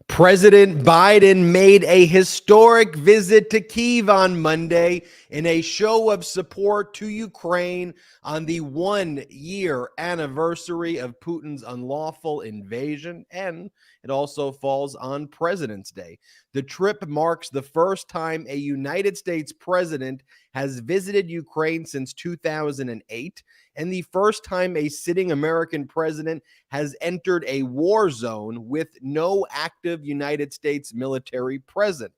President Biden made a historic visit to Kyiv on Monday in a show of support to Ukraine on the 1-year anniversary of Putin's unlawful invasion, and it also falls on President's Day. The trip marks the first time a United States president has visited Ukraine since 2008, and the first time a sitting American president has entered a war zone with no active United States military present.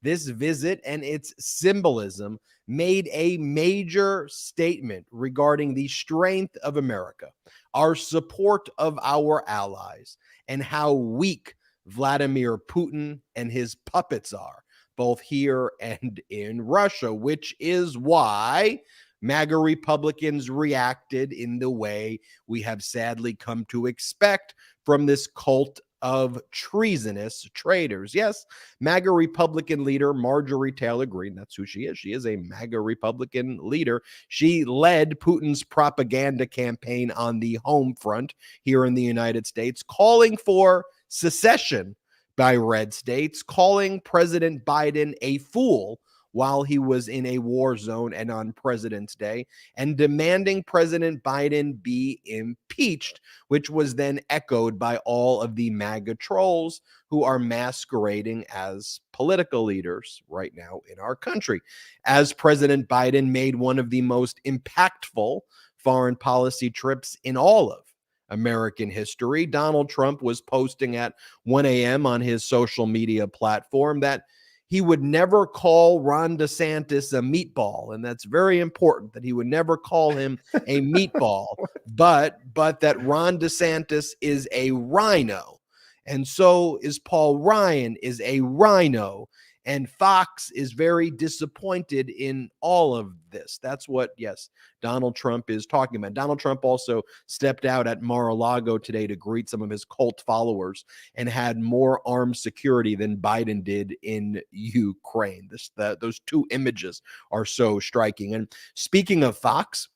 This visit and its symbolism made a major statement regarding the strength of America, our support of our allies, and how weak Vladimir Putin and his puppets are, both here and in Russia, which is why MAGA Republicans reacted in the way we have sadly come to expect from this cult of treasonous traitors. Yes, MAGA Republican leader Marjorie Taylor Greene, that's who she is. She is a MAGA Republican leader. She led Putin's propaganda campaign on the home front here in the United States, calling for secession by red states, calling President Biden a fool while he was in a war zone and on President's Day, and demanding President Biden be impeached, which was then echoed by all of the MAGA trolls who are masquerading as political leaders right now in our country. As President Biden made one of the most impactful foreign policy trips in all of American history, Donald Trump was posting at 1 a.m. on his social media platform that he would never call Ron DeSantis a meatball. And that's very important, that he would never call him a meatball, but that Ron DeSantis is a rhino. And so is Paul Ryan is a rhino. And Fox is very disappointed in all of this. That's what, yes, Donald Trump is talking about. Donald Trump also stepped out at Mar-a-Lago today to greet some of his cult followers and had more armed security than Biden did in Ukraine. Those two images are so striking. And speaking of Fox,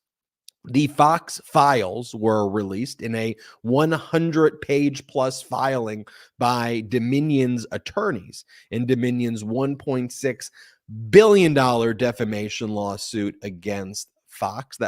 the Fox files were released in a 100-page plus filing by Dominion's attorneys in Dominion's $1.6 billion defamation lawsuit against Fox.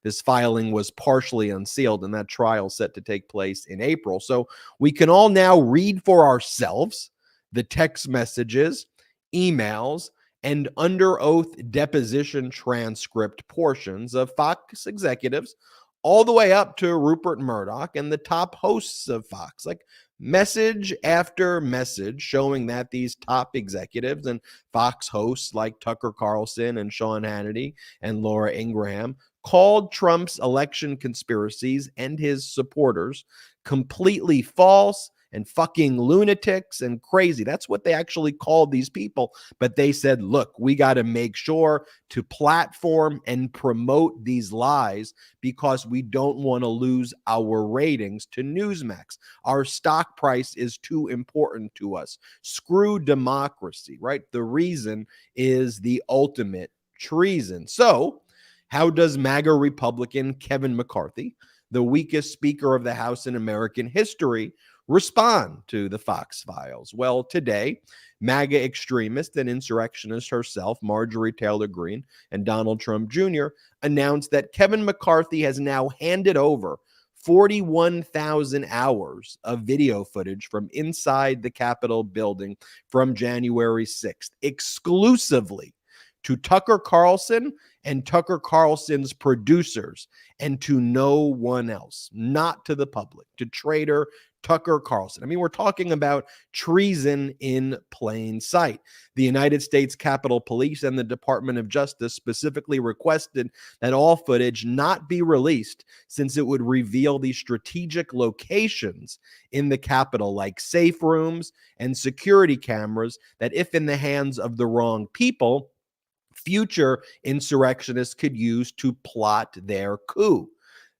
This filing was partially unsealed, and that trial set to take place in April. So we can all now read for ourselves the text messages, emails, and under oath deposition transcript portions of Fox executives, all the way up to Rupert Murdoch and the top hosts of Fox, like message after message showing that these top executives and Fox hosts like Tucker Carlson and Sean Hannity and Laura Ingraham called Trump's election conspiracies and his supporters completely false and fucking lunatics and crazy. That's what they actually called these people. But they said, look, we got to make sure to platform and promote these lies because we don't want to lose our ratings to Newsmax. Our stock price is too important to us. Screw democracy, right? The reason is the ultimate treason. So how does MAGA Republican Kevin McCarthy, the weakest Speaker of the House in American history, respond to the Fox files? Well, today, MAGA extremist and insurrectionist herself, Marjorie Taylor Greene, and Donald Trump Jr. announced that Kevin McCarthy has now handed over 41,000 hours of video footage from inside the Capitol building from January 6th, exclusively to Tucker Carlson and Tucker Carlson's producers, and to no one else, not to the public, to traitor Tucker Carlson. I mean, we're talking about treason in plain sight. The United States Capitol Police and the Department of Justice specifically requested that all footage not be released since it would reveal the strategic locations in the Capitol, like safe rooms and security cameras, that if in the hands of the wrong people, future insurrectionists could use to plot their coup.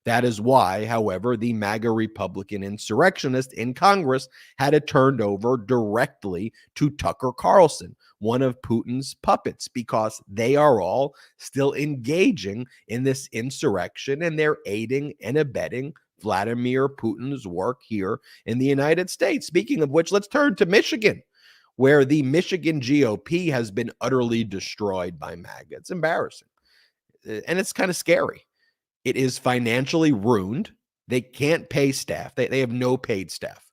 That is why, however, the MAGA Republican insurrectionists in Congress had it turned over directly to Tucker Carlson, one of Putin's puppets, because they are all still engaging in this insurrection and they're aiding and abetting Vladimir Putin's work here in the United States. Speaking of which, let's turn to Michigan, where the Michigan GOP has been utterly destroyed by MAGA. It's embarrassing. And it's kind of scary. It is financially ruined. They can't pay staff. They have no paid staff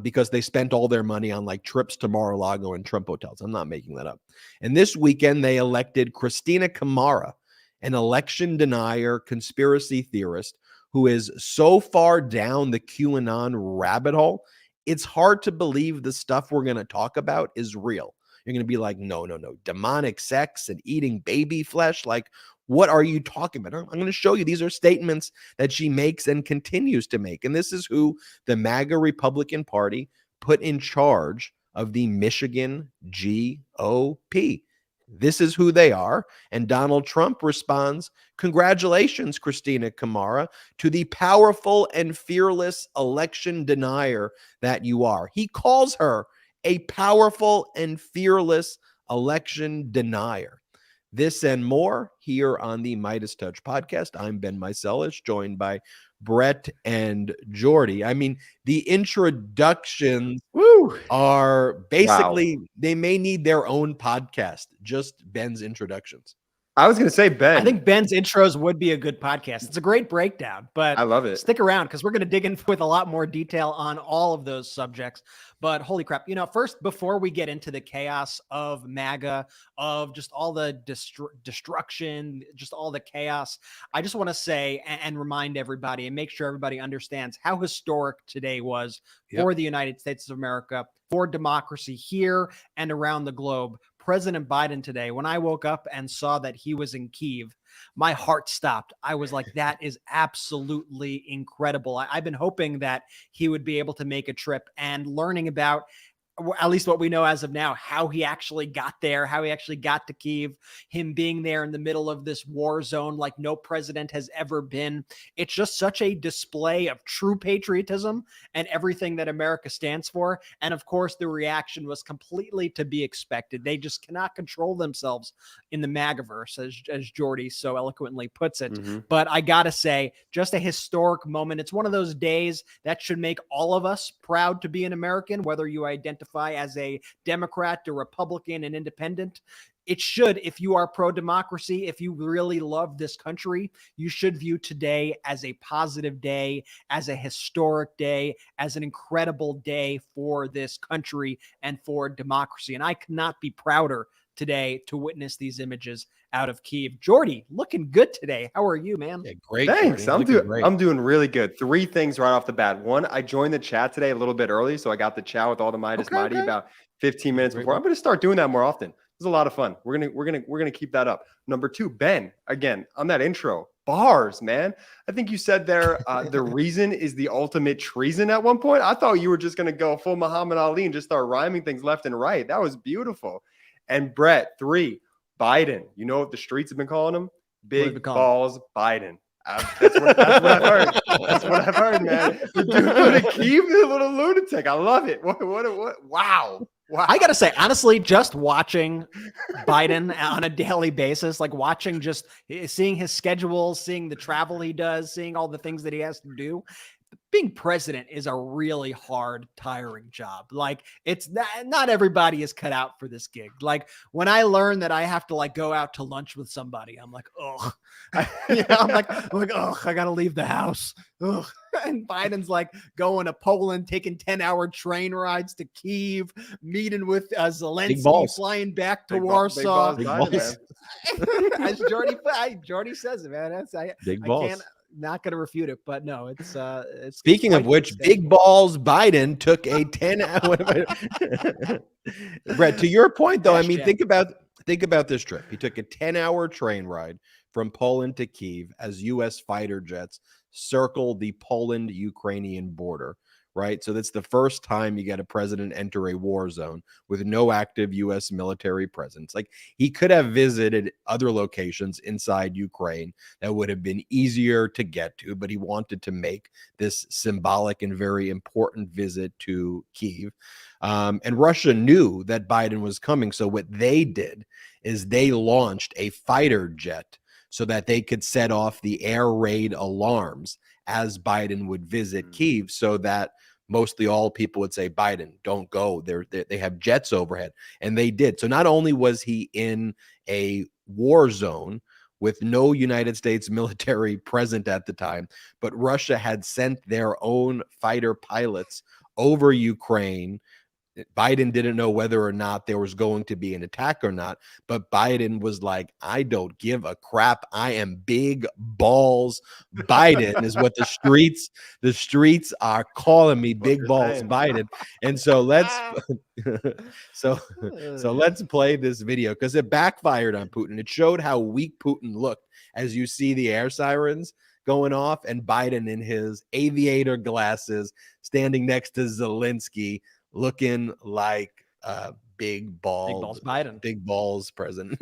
because they spent all their money on like trips to Mar-a-Lago and Trump hotels. I'm not making that up. And this weekend, they elected Christina Camara, an election denier, conspiracy theorist who is so far down the QAnon rabbit hole, it's hard to believe the stuff we're going to talk about is real. You're going to be like, no, demonic sex and eating baby flesh. Like, what are you talking about? I'm going to show you. These are statements that she makes and continues to make. And this is who the MAGA Republican Party put in charge of the Michigan GOP. This is who they are. And Donald Trump responds, congratulations, Christina Camara, to the powerful and fearless election denier that you are. He calls her a powerful and fearless election denier. This and more here on the Midas Touch podcast. I'm Ben Meiselas, joined by Brett and Jordy. I mean, the introductions are basically, they may need their own podcast, just Ben's introductions. I was going to say, Ben. I think Ben's intros would be a good podcast. It's a great breakdown, but I love it. Stick around because we're going to dig in with a lot more detail on all of those subjects. But holy crap, first, before we get into the chaos of MAGA, of just all the destruction, just all the chaos, I just want to say and remind everybody and make sure everybody understands how historic today was for the United States of America, for democracy here and around the globe. President Biden today, when I woke up and saw that he was in Kyiv, my heart stopped. I was like, that is absolutely incredible. I've been hoping that he would be able to make a trip, and learning about, at least what we know as of now, how he actually got there, how he actually got to Kyiv, him being there in the middle of this war zone like no president has ever been. It's just such a display of true patriotism and everything that America stands for. And of course, the reaction was completely to be expected. They just cannot control themselves in the MAGAverse, as Jordy so eloquently puts it. Mm-hmm. But I gotta say, just a historic moment. It's one of those days that should make all of us proud to be an American, whether you identify as a Democrat, a Republican, an independent. It should, if you are pro-democracy, if you really love this country, you should view today as a positive day, as a historic day, as an incredible day for this country and for democracy. And I cannot be prouder today to witness these images out of Kyiv. Jordy, looking good today. How are you, man? Yeah, great. Thanks. I'm doing really good. 3 things right off the bat. One, I joined the chat today a little bit early, so I got the chat with all the Mighty about 15 minutes before. I'm going to start doing that more often. It was a lot of fun. We're gonna keep that up. Number 2, Ben, again on that intro, bars, man. I think you said there the reason is the ultimate treason at one point. I thought you were just gonna go full Muhammad Ali and just start rhyming things left and right. That was beautiful. And Brett, 3, Biden. You know what the streets have been calling him? Big balls Biden. That's what I've heard. That's what I've heard, man. The dude with a Kyiv, the little lunatic. I love it. What? Wow. I got to say, honestly, just watching Biden on a daily basis, like watching, just seeing his schedule, seeing the travel he does, seeing all the things that he has to do. Being president is a really hard, tiring job. Like, it's not everybody is cut out for this gig. Like, when I learned that I have to like go out to lunch with somebody, I'm like, oh, I'm like, oh, I got to leave the house. Ugh. And Biden's like going to Poland, taking 10-hour train rides to Kyiv, meeting with Zelensky, flying back to Warsaw. As Jordy says it, man. Big balls. Not going to refute it, but no, it's speaking of which, big balls Biden took a 10-hour. Brett, to your point though, I mean, think about this trip. He took a 10-hour train ride from Poland to Kyiv as U.S. fighter jets circle the Poland-Ukrainian border, right? So that's the first time you get a president enter a war zone with no active U.S. military presence. Like, he could have visited other locations inside Ukraine that would have been easier to get to, but he wanted to make this symbolic and very important visit to Kyiv. And Russia knew that Biden was coming. So what they did is they launched a fighter jet so that they could set off the air raid alarms as Biden would visit Kyiv, so that mostly all people would say, Biden, don't go. They have jets overhead. And they did. So not only was he in a war zone with no United States military present at the time, but Russia had sent their own fighter pilots over Ukraine. Biden didn't know whether or not there was going to be an attack or not, but Biden was like, I don't give a crap. I am big balls Biden is what the streets are calling me, big balls Biden. And so let's let's play this video, because it backfired on Putin. It showed how weak Putin looked as you see the air sirens going off and Biden in his aviator glasses standing next to Zelensky, looking like big balls Biden, big balls president.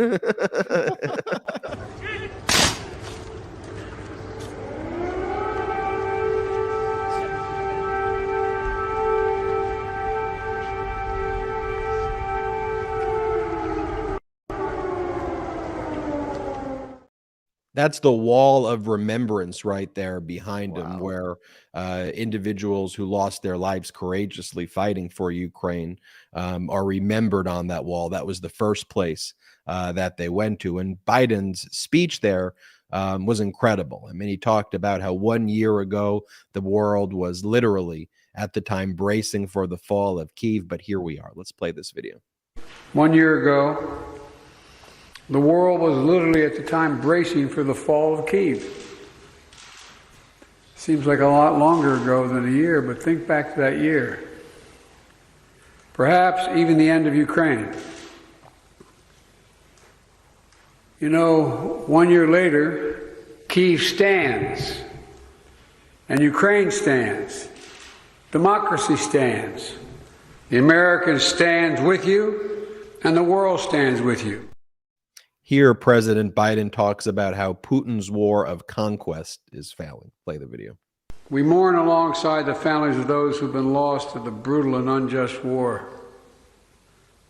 That's the wall of remembrance right there behind him, where individuals who lost their lives courageously fighting for Ukraine are remembered on that wall. That was the first place that they went to. And Biden's speech there was incredible. I mean, he talked about how 1 year ago, the world was literally at the time bracing for the fall of Kyiv. But here we are. Let's play this video. 1 year ago, the world was literally at the time bracing for the fall of Kyiv. Seems like a lot longer ago than a year, but think back to that year. Perhaps even the end of Ukraine. You know, 1 year later, Kyiv stands, and Ukraine stands. Democracy stands. The Americans stands with you, and the world stands with you. Here, President Biden talks about how Putin's war of conquest is failing. Play the video. We mourn alongside the families of those who've been lost to the brutal and unjust war.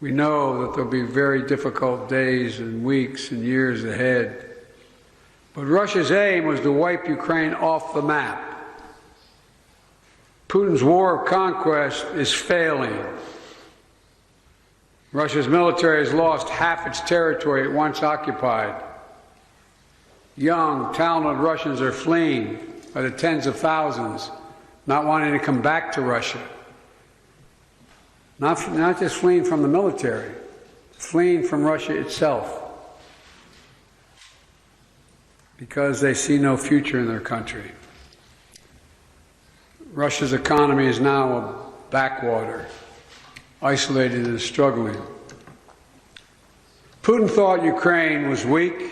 We know that there'll be very difficult days and weeks and years ahead. But Russia's aim was to wipe Ukraine off the map. Putin's war of conquest is failing. Russia's military has lost half its territory it once occupied. Young, talented Russians are fleeing by the tens of thousands, not wanting to come back to Russia. Not just fleeing from the military, fleeing from Russia itself, because they see no future in their country. Russia's economy is now a backwater, isolated and struggling. Putin thought Ukraine was weak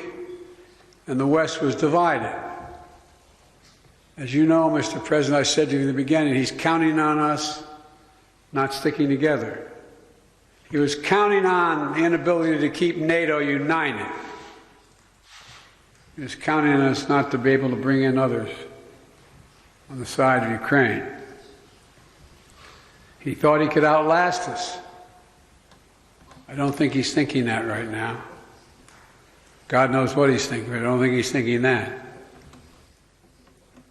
and the West was divided. As you know, Mr. President, I said to you in the beginning, he's counting on us not sticking together. He was counting on the inability to keep NATO united. He was counting on us not to be able to bring in others on the side of Ukraine. He thought he could outlast us. I don't think he's thinking that right now. God knows what he's thinking, but I don't think he's thinking that.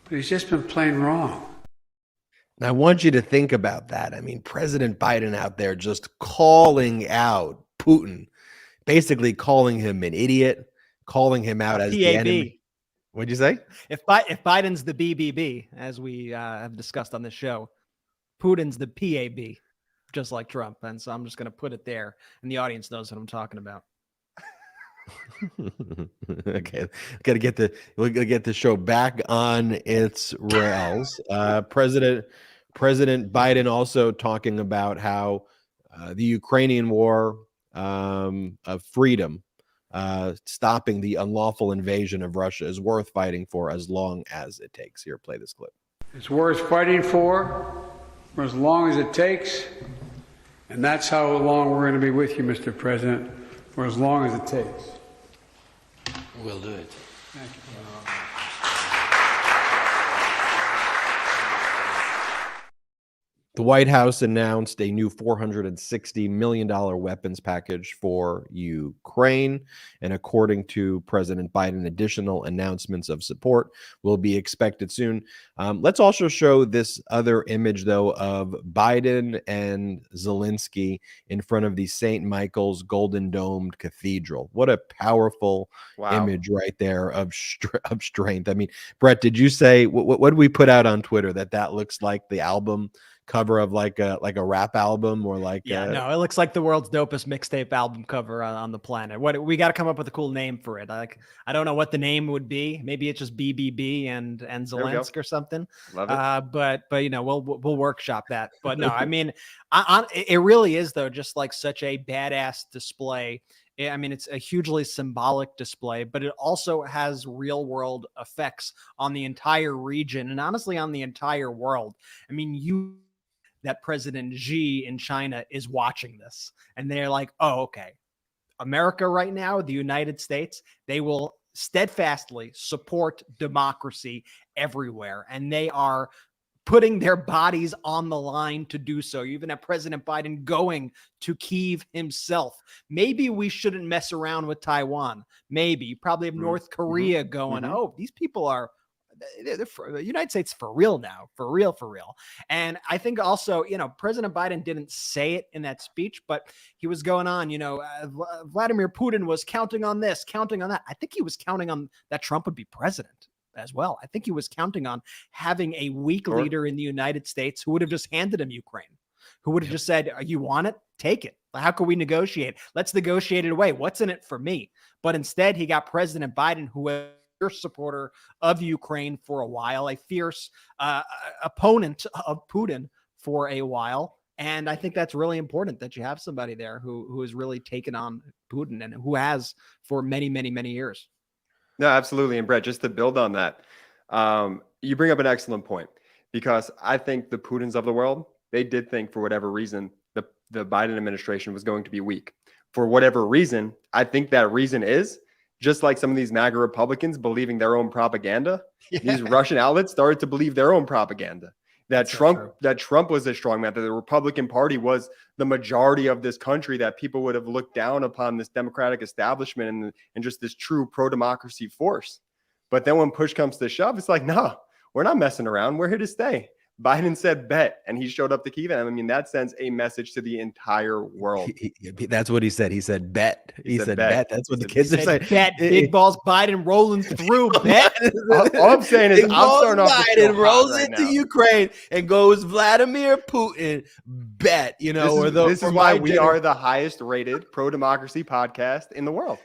But he's just been plain wrong. And I want you to think about that. I mean, President Biden out there just calling out Putin, basically calling him an idiot, calling him out as the enemy. What'd you say? If Biden's the BBB, as we have discussed on this show, Putin's the PAB, just like Trump. And so I'm just going to put it there, and the audience knows what I'm talking about. Okay, we're gonna get the show back on its rails. President Biden also talking about how the Ukrainian war of freedom, stopping the unlawful invasion of Russia, is worth fighting for as long as it takes. Here, play this clip. It's worth fighting for as long as it takes, and that's how long we're going to be with you, Mr. President, for as long as it takes. We'll do it. Thank you. The White House announced a new $460 million weapons package for Ukraine. And according to President Biden, additional announcements of support will be expected soon. Let's also show this other image, though, of Biden and Zelensky in front of the St. Michael's Golden Domed Cathedral. What a powerful image right there of strength. I mean, Brett, did you say, what did we put out on Twitter, that looks like the album cover of like a rap album, or like no, it looks like the world's dopest mixtape album cover on the planet. What we got to come up with a cool name for it. Like, I don't know what the name would be. Maybe it's just BBB and Zelensky or something. Love it. But you know, we'll workshop that. But no, I mean, it really is though, just like such a badass display. I mean, it's a hugely symbolic display, but it also has real world effects on the entire region and honestly on the entire world. I mean, that President Xi in China is watching this and they're like, oh, okay, America right now, the United States, they will steadfastly support democracy everywhere. And they are putting their bodies on the line to do so. You even have President Biden going to Kyiv himself. Maybe we shouldn't mess around with Taiwan. Maybe you probably have North Korea going, oh, they're for the United States for real now, for real. And I think also, you know, President Biden didn't say it in that speech, but he was going on, you know, Vladimir Putin was counting on this, counting on that. I think he was counting on that Trump would be president as well. I think he was counting on having a weak leader in the United States who would have just handed him Ukraine, who would have just said, you want it? Take it. How can we negotiate? Let's negotiate it away. What's in it for me? But instead, he got President Biden, who was fierce supporter of Ukraine for a while, a fierce opponent of Putin for a while. And I think that's really important that you have somebody there who has really taken on Putin and who has for many, many, many years. No, absolutely. And Brett, just to build on that, you bring up an excellent point, because I think the Putins of the world, they did think for whatever reason, the Biden administration was going to be weak. For whatever reason, I think that reason is just like some of these MAGA Republicans believing their own propaganda. These Russian outlets started to believe their own propaganda. That Trump was a strong man, that the Republican Party was the majority of this country, that people would have looked down upon this Democratic establishment and just this true pro-democracy force. But then when push comes to shove, it's like, no, we're not messing around. We're here to stay. Biden said bet, and he showed up to Kyiv. I mean, that sends a message to the entire world. That's what he said. He said bet. He said bet. That's what the kids are saying. Bet. Big balls. Biden rolling through. Bet. All I'm saying is, I'm starting off. Biden rolls into Ukraine and goes Vladimir Putin. Bet. You know, this is why we are the highest rated pro-democracy podcast in the world.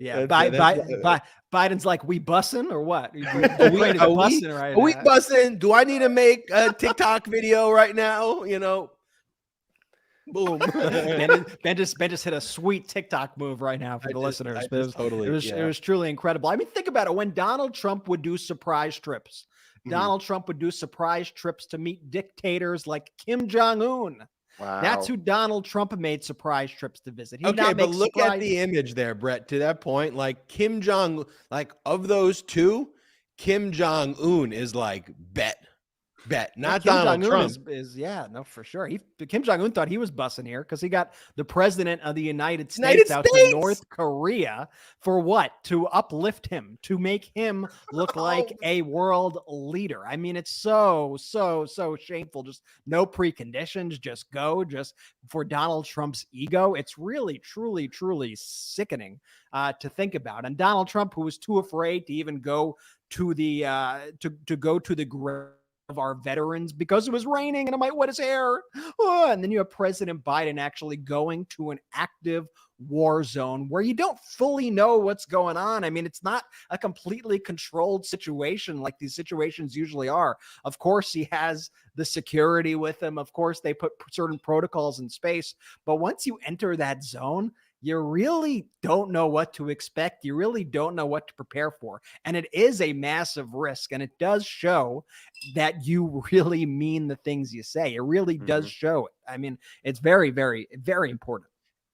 Yeah, Biden's like, we bussing or what? We bussing? Do I need to make a TikTok video right now? You know, boom. Ben just hit a sweet TikTok move right now for the listeners. It was truly incredible. I mean, think about it. When Donald Trump would do surprise trips, Trump would do surprise trips to meet dictators like Kim Jong-un. Wow. That's who Donald Trump made surprise trips to visit. But look at the image there, Brett. To that point, like Kim Jong, like of those two, Kim Jong-un is like bet, not Kim Donald Jong-un Trump. For sure. Kim Jong-un thought he was bussing here because he got the president of the United States out to North Korea for what? To uplift him, to make him look like a world leader. I mean, it's so shameful. Just no preconditions, just go, just for Donald Trump's ego. It's really, truly, truly sickening to think about. And Donald Trump, who was too afraid to even go to the to go to the grave of our veterans because it was raining and it might wet his hair. And then you have President Biden actually going to an active war zone where you don't fully know what's going on. I mean, it's not a completely controlled situation like these situations usually are. Of course, he has the security with him. Of course, they put certain protocols in space. But once you enter that zone, you really don't know what to expect. You really don't know what to prepare for. And it is a massive risk. And it does show that you really mean the things you say. It really does show it. I mean, it's very, very, very important.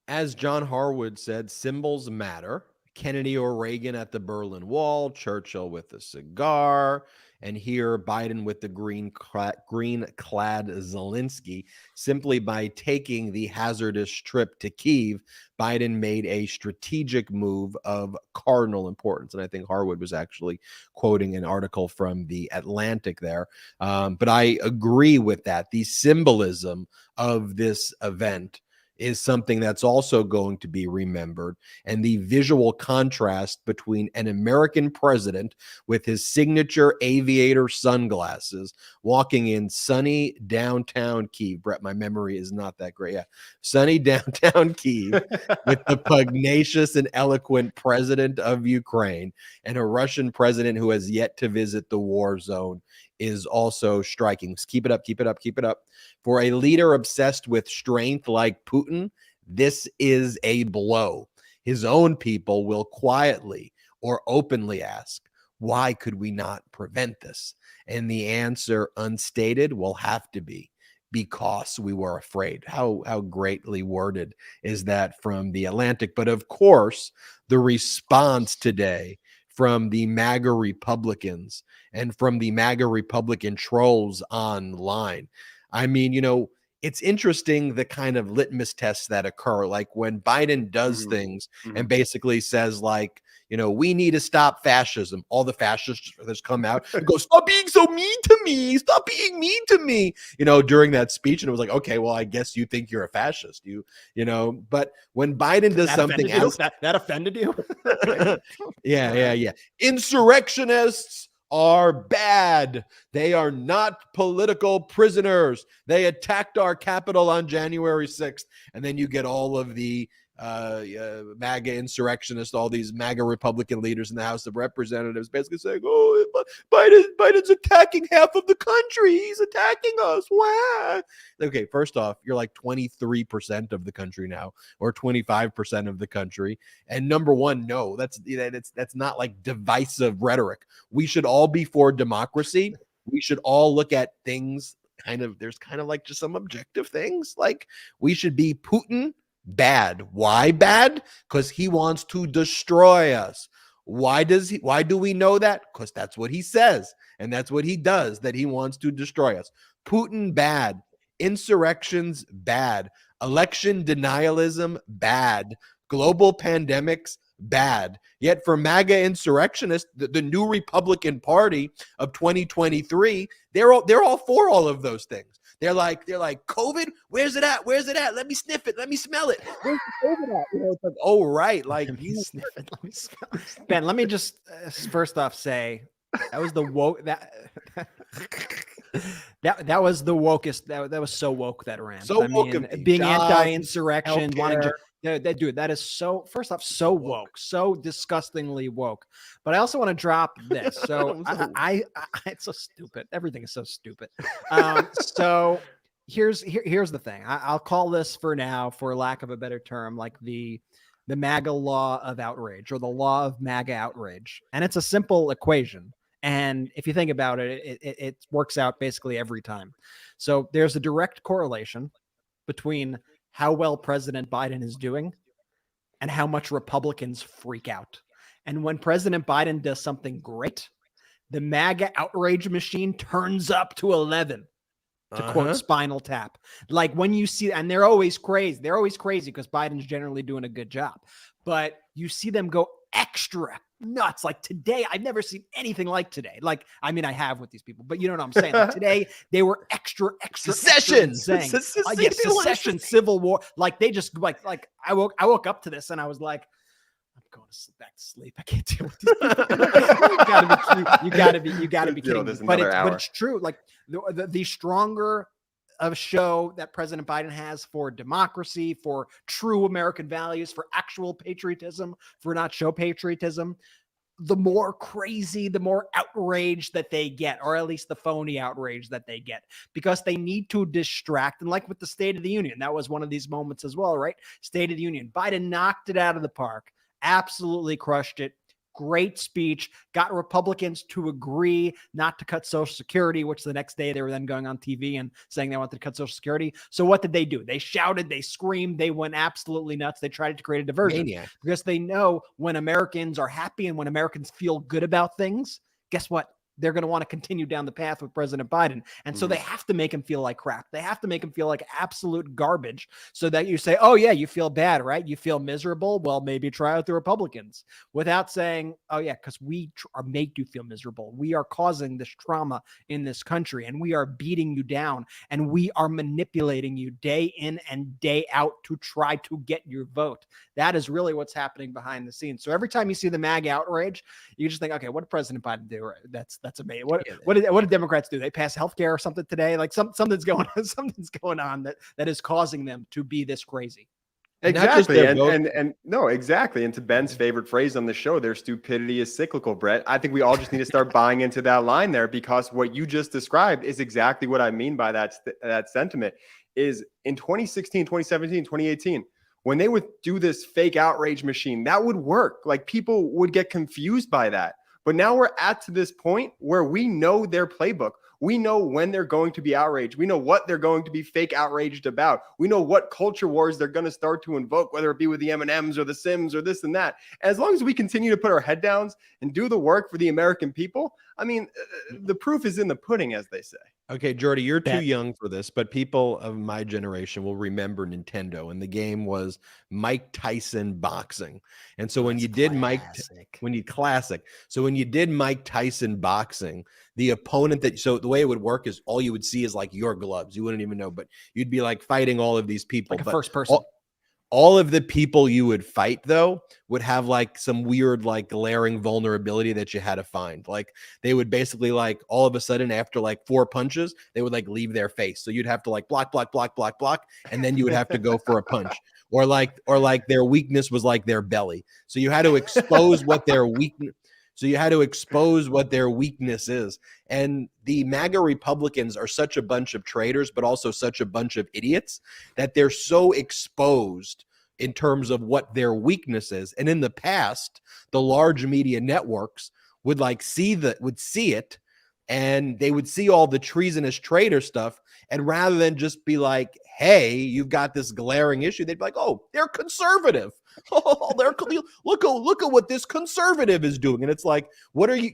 As John Harwood said, symbols matter. Kennedy or Reagan at the Berlin Wall, Churchill with a cigar, And here, Biden with the green clad Zelensky, simply by taking the hazardous trip to Kyiv, Biden made a strategic move of cardinal importance. And I think Harwood was actually quoting an article from the Atlantic there. But I agree with that. The symbolism of this event is something that's also going to be remembered. And the visual contrast between an American president with his signature aviator sunglasses walking in sunny downtown Kyiv. Brett, my memory is not that great. Yeah. Sunny downtown Kyiv with the pugnacious and eloquent president of Ukraine and a Russian president who has yet to visit the war zone is also striking. Keep it up, keep it up, keep it up. For a leader obsessed with strength like Putin, this is a blow. His own people will quietly or openly ask, why could we not prevent this? And the answer, unstated, will have to be because we were afraid. How greatly worded is that from the Atlantic? But of course, the response today from the MAGA Republicans and from the MAGA Republican trolls online. I mean, it's interesting the kind of litmus tests that occur. Like when Biden does things and basically says, like, we need to stop fascism. All the fascists that's come out and go, stop being so mean to me. Stop being mean to me, during that speech. And it was like, okay, well, I guess you think you're a fascist, but when Biden does something else, that offended you. Yeah. Insurrectionists are bad. They are not political prisoners. They attacked our Capitol on January 6th. And then you get all of the MAGA insurrectionists, all these MAGA Republican leaders in the House of Representatives basically saying, oh, Biden's attacking half of the country. He's attacking us. Why? Okay, first off, you're like 23% of the country now, or 25% of the country. And number one, no, that's not like divisive rhetoric. We should all be for democracy. We should all look at things there's kind of like just some objective things. Like we should be Putin bad. Why bad? Because he wants to destroy us. Why do we know that? Because that's what he says. And that's what he does, that he wants to destroy us. Putin bad. Insurrections bad. Election denialism bad. Global pandemics bad. Yet for MAGA insurrectionists, the new Republican Party of 2023, they're all for all of those things. They're like, COVID, where's it at? Where's it at? Let me sniff it. Let me smell it. Where's the COVID at? It's like, oh, right. Like, let me sniff it. Let me smell it. Ben, let me just first off say that was the woke that was the wokest. That was so woke that ran. So woke, being anti-insurrection, wanting to. Dude, that is so. First off, so woke, so disgustingly woke. But I also want to drop this. So I it's so stupid. Everything is so stupid. So here's the thing. I'll call this for now, for lack of a better term, like the MAGA law of outrage, or the law of MAGA outrage. And it's a simple equation. And if you think about it, it works out basically every time. So there's a direct correlation between how well President Biden is doing and how much Republicans freak out. And when President Biden does something great, the MAGA outrage machine turns up to 11, to quote Spinal Tap. Like when you see, and they're always crazy. They're always crazy because Biden's generally doing a good job. But you see them go extra nuts. Like today, I've never seen anything like today. Like, I mean, I have with these people, but you know what I'm saying? Like today, they were extra secession, secession, civil war. Like they just like I woke up to this and I was like, I'm going back to sleep. I can't deal with these people. You gotta be kidding me. But it's true. Like the stronger of show that President Biden has for democracy, for true American values, for actual patriotism, for not show patriotism, the more crazy, the more outrage that they get, or at least the phony outrage that they get, because they need to distract. And like with the State of the Union, that was one of these moments as well, right? State of the Union. Biden knocked it out of the park, absolutely crushed it. Great speech, got Republicans to agree not to cut Social Security, which the next day they were then going on TV and saying they wanted to cut Social Security. So what did they do? They shouted, they screamed, they went absolutely nuts. They tried to create a diversion because they know when Americans are happy and when Americans feel good about things, guess what? they're going to want to continue down the path with President Biden. And so they have to make him feel like crap. They have to make him feel like absolute garbage so that you say, oh yeah, you feel bad, right? You feel miserable. Well, maybe try out the Republicans, without saying, oh yeah, because we are made you feel miserable. We are causing this trauma in this country, and we are beating you down, and we are manipulating you day in and day out to try to get your vote. That is really what's happening behind the scenes. So every time you see the MAGA outrage, you just think, okay, what did President Biden do? That's amazing. What did Democrats do? They pass healthcare or something today? Like something's going on. Something's going on that is causing them to be this crazy. Exactly. And no, exactly. And to Ben's favorite phrase on the show, their stupidity is cyclical, Brett. I think we all just need to start buying into that line there, because what you just described is exactly what I mean by that sentiment. Is in 2016, 2017, 2018, when they would do this fake outrage machine, that would work. Like, people would get confused by that. But now we're to this point where we know their playbook. We know when they're going to be outraged. We know what they're going to be fake outraged about. We know what culture wars they're going to start to invoke, whether it be with the M&Ms or the Sims or this and that. As long as we continue to put our head downs and do the work for the American people, I mean, the proof is in the pudding, as they say. Okay, Jordy, you're too young for this, but people of my generation will remember Nintendo, and the game was Mike Tyson boxing. And so when you did Mike Tyson boxing, the opponent so the way it would work is all you would see is like your gloves. You wouldn't even know, but you'd be like fighting all of these people. Like a first person. All of the people you would fight, though, would have like some weird, like glaring vulnerability that you had to find. Like, they would basically, like, all of a sudden after like 4 punches, they would like leave their face. So you'd have to like block, and then you would have to go for a punch. Or like their weakness was like their belly. So you had to expose what their weakness. So you had to expose what their weakness is. And the MAGA Republicans are such a bunch of traitors, but also such a bunch of idiots, that they're so exposed in terms of what their weakness is. And in the past, the large media networks would see it, and they would see all the treasonous traitor stuff. And rather than just be like, hey, you've got this glaring issue, they'd be like, oh, they're conservative. Oh, look at what this conservative is doing. And it's like, what are you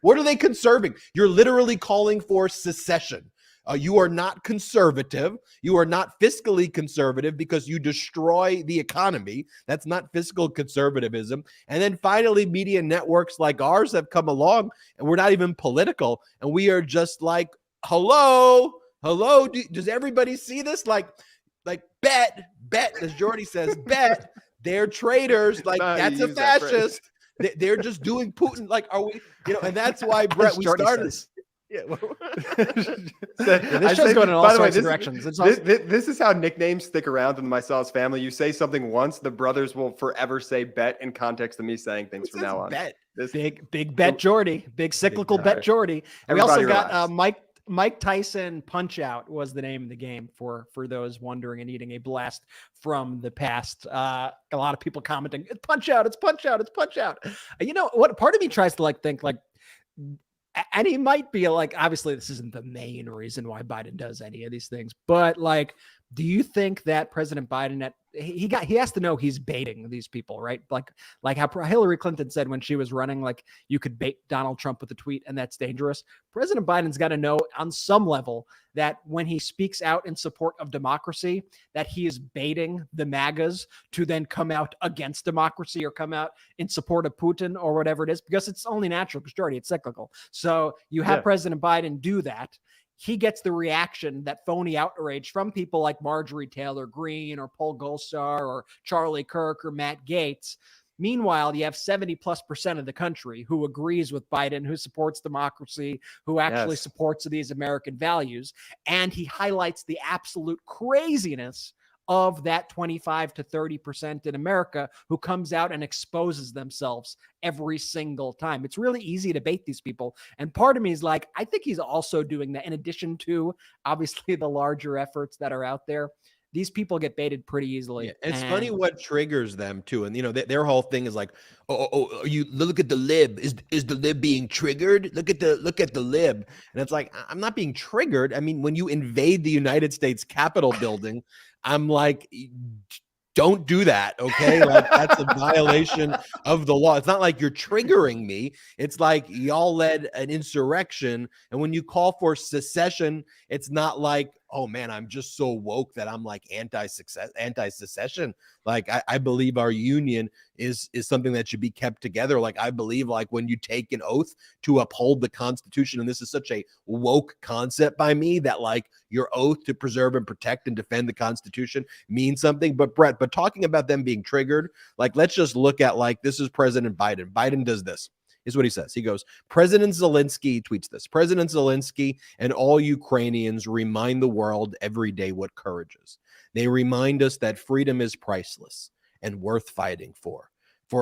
what are they conserving? You're literally calling for secession. You are not conservative. You are not fiscally conservative because you destroy the economy. That's not fiscal conservatism. And then finally, media networks like ours have come along, and we're not even political. And we are just like, hello. Does everybody see this? Like bet, as Jordy says, bet they're traitors. Like, that's a fascist. They're just doing Putin. Like, are we, and that's why, Brett, we started. Yeah. This show's going in all sorts of directions. This is how nicknames stick around in Myself's family. You say something once, the brothers will forever say bet in context of me saying things from now on. Bet. Big bet Jordy. Big cyclical bet Jordy. And we also got Mike Tyson Punch Out was the name of the game for those wondering and needing a blast from the past. A lot of people commenting, it's Punch Out. You know what? Part of me tries to think and he might be like, obviously this isn't the main reason why Biden does any of these things, but like, do you think that President Biden he has to know he's baiting these people, right? Like how Hillary Clinton said when she was running, like, you could bait Donald Trump with a tweet and that's dangerous. President Biden's got to know on some level that when he speaks out in support of democracy, that he is baiting the MAGAs to then come out against democracy or come out in support of Putin or whatever it is, because it's only natural, because Jordy, it's cyclical. So you have President Biden do that. He gets the reaction, that phony outrage from people like Marjorie Taylor Greene or Paul Gosar or Charlie Kirk or Matt Gaetz. Meanwhile, you have 70+% of the country who agrees with Biden, who supports democracy, who actually supports these American values. And he highlights the absolute craziness of that 25 to 30% in America who comes out and exposes themselves every single time. It's really easy to bait these people. And part of me is like, I think he's also doing that in addition to obviously the larger efforts that are out there. These people get baited pretty easily. Yeah, it's funny what triggers them too. And their whole thing is like, oh, you look at the lib. Is the lib being triggered? Look at the lib. And it's like, I'm not being triggered. I mean, when you invade the United States Capitol building, I'm like, don't do that, okay? Like, that's a violation of the law. It's not like you're triggering me. It's like y'all led an insurrection, and when you call for secession, it's not like, oh man, I'm just so woke that I'm like anti-secession. Like, I believe our union is something that should be kept together. Like, I believe, like, when you take an oath to uphold the Constitution, and this is such a woke concept by me, that like your oath to preserve and protect and defend the Constitution means something. But Brett, but talking about them being triggered, like, let's just look at, like, this is President Biden. Biden does this. Is what he says. He goes, President Zelensky tweets this. President Zelensky and all Ukrainians remind the world every day what courage is. They remind us that freedom is priceless and worth fighting for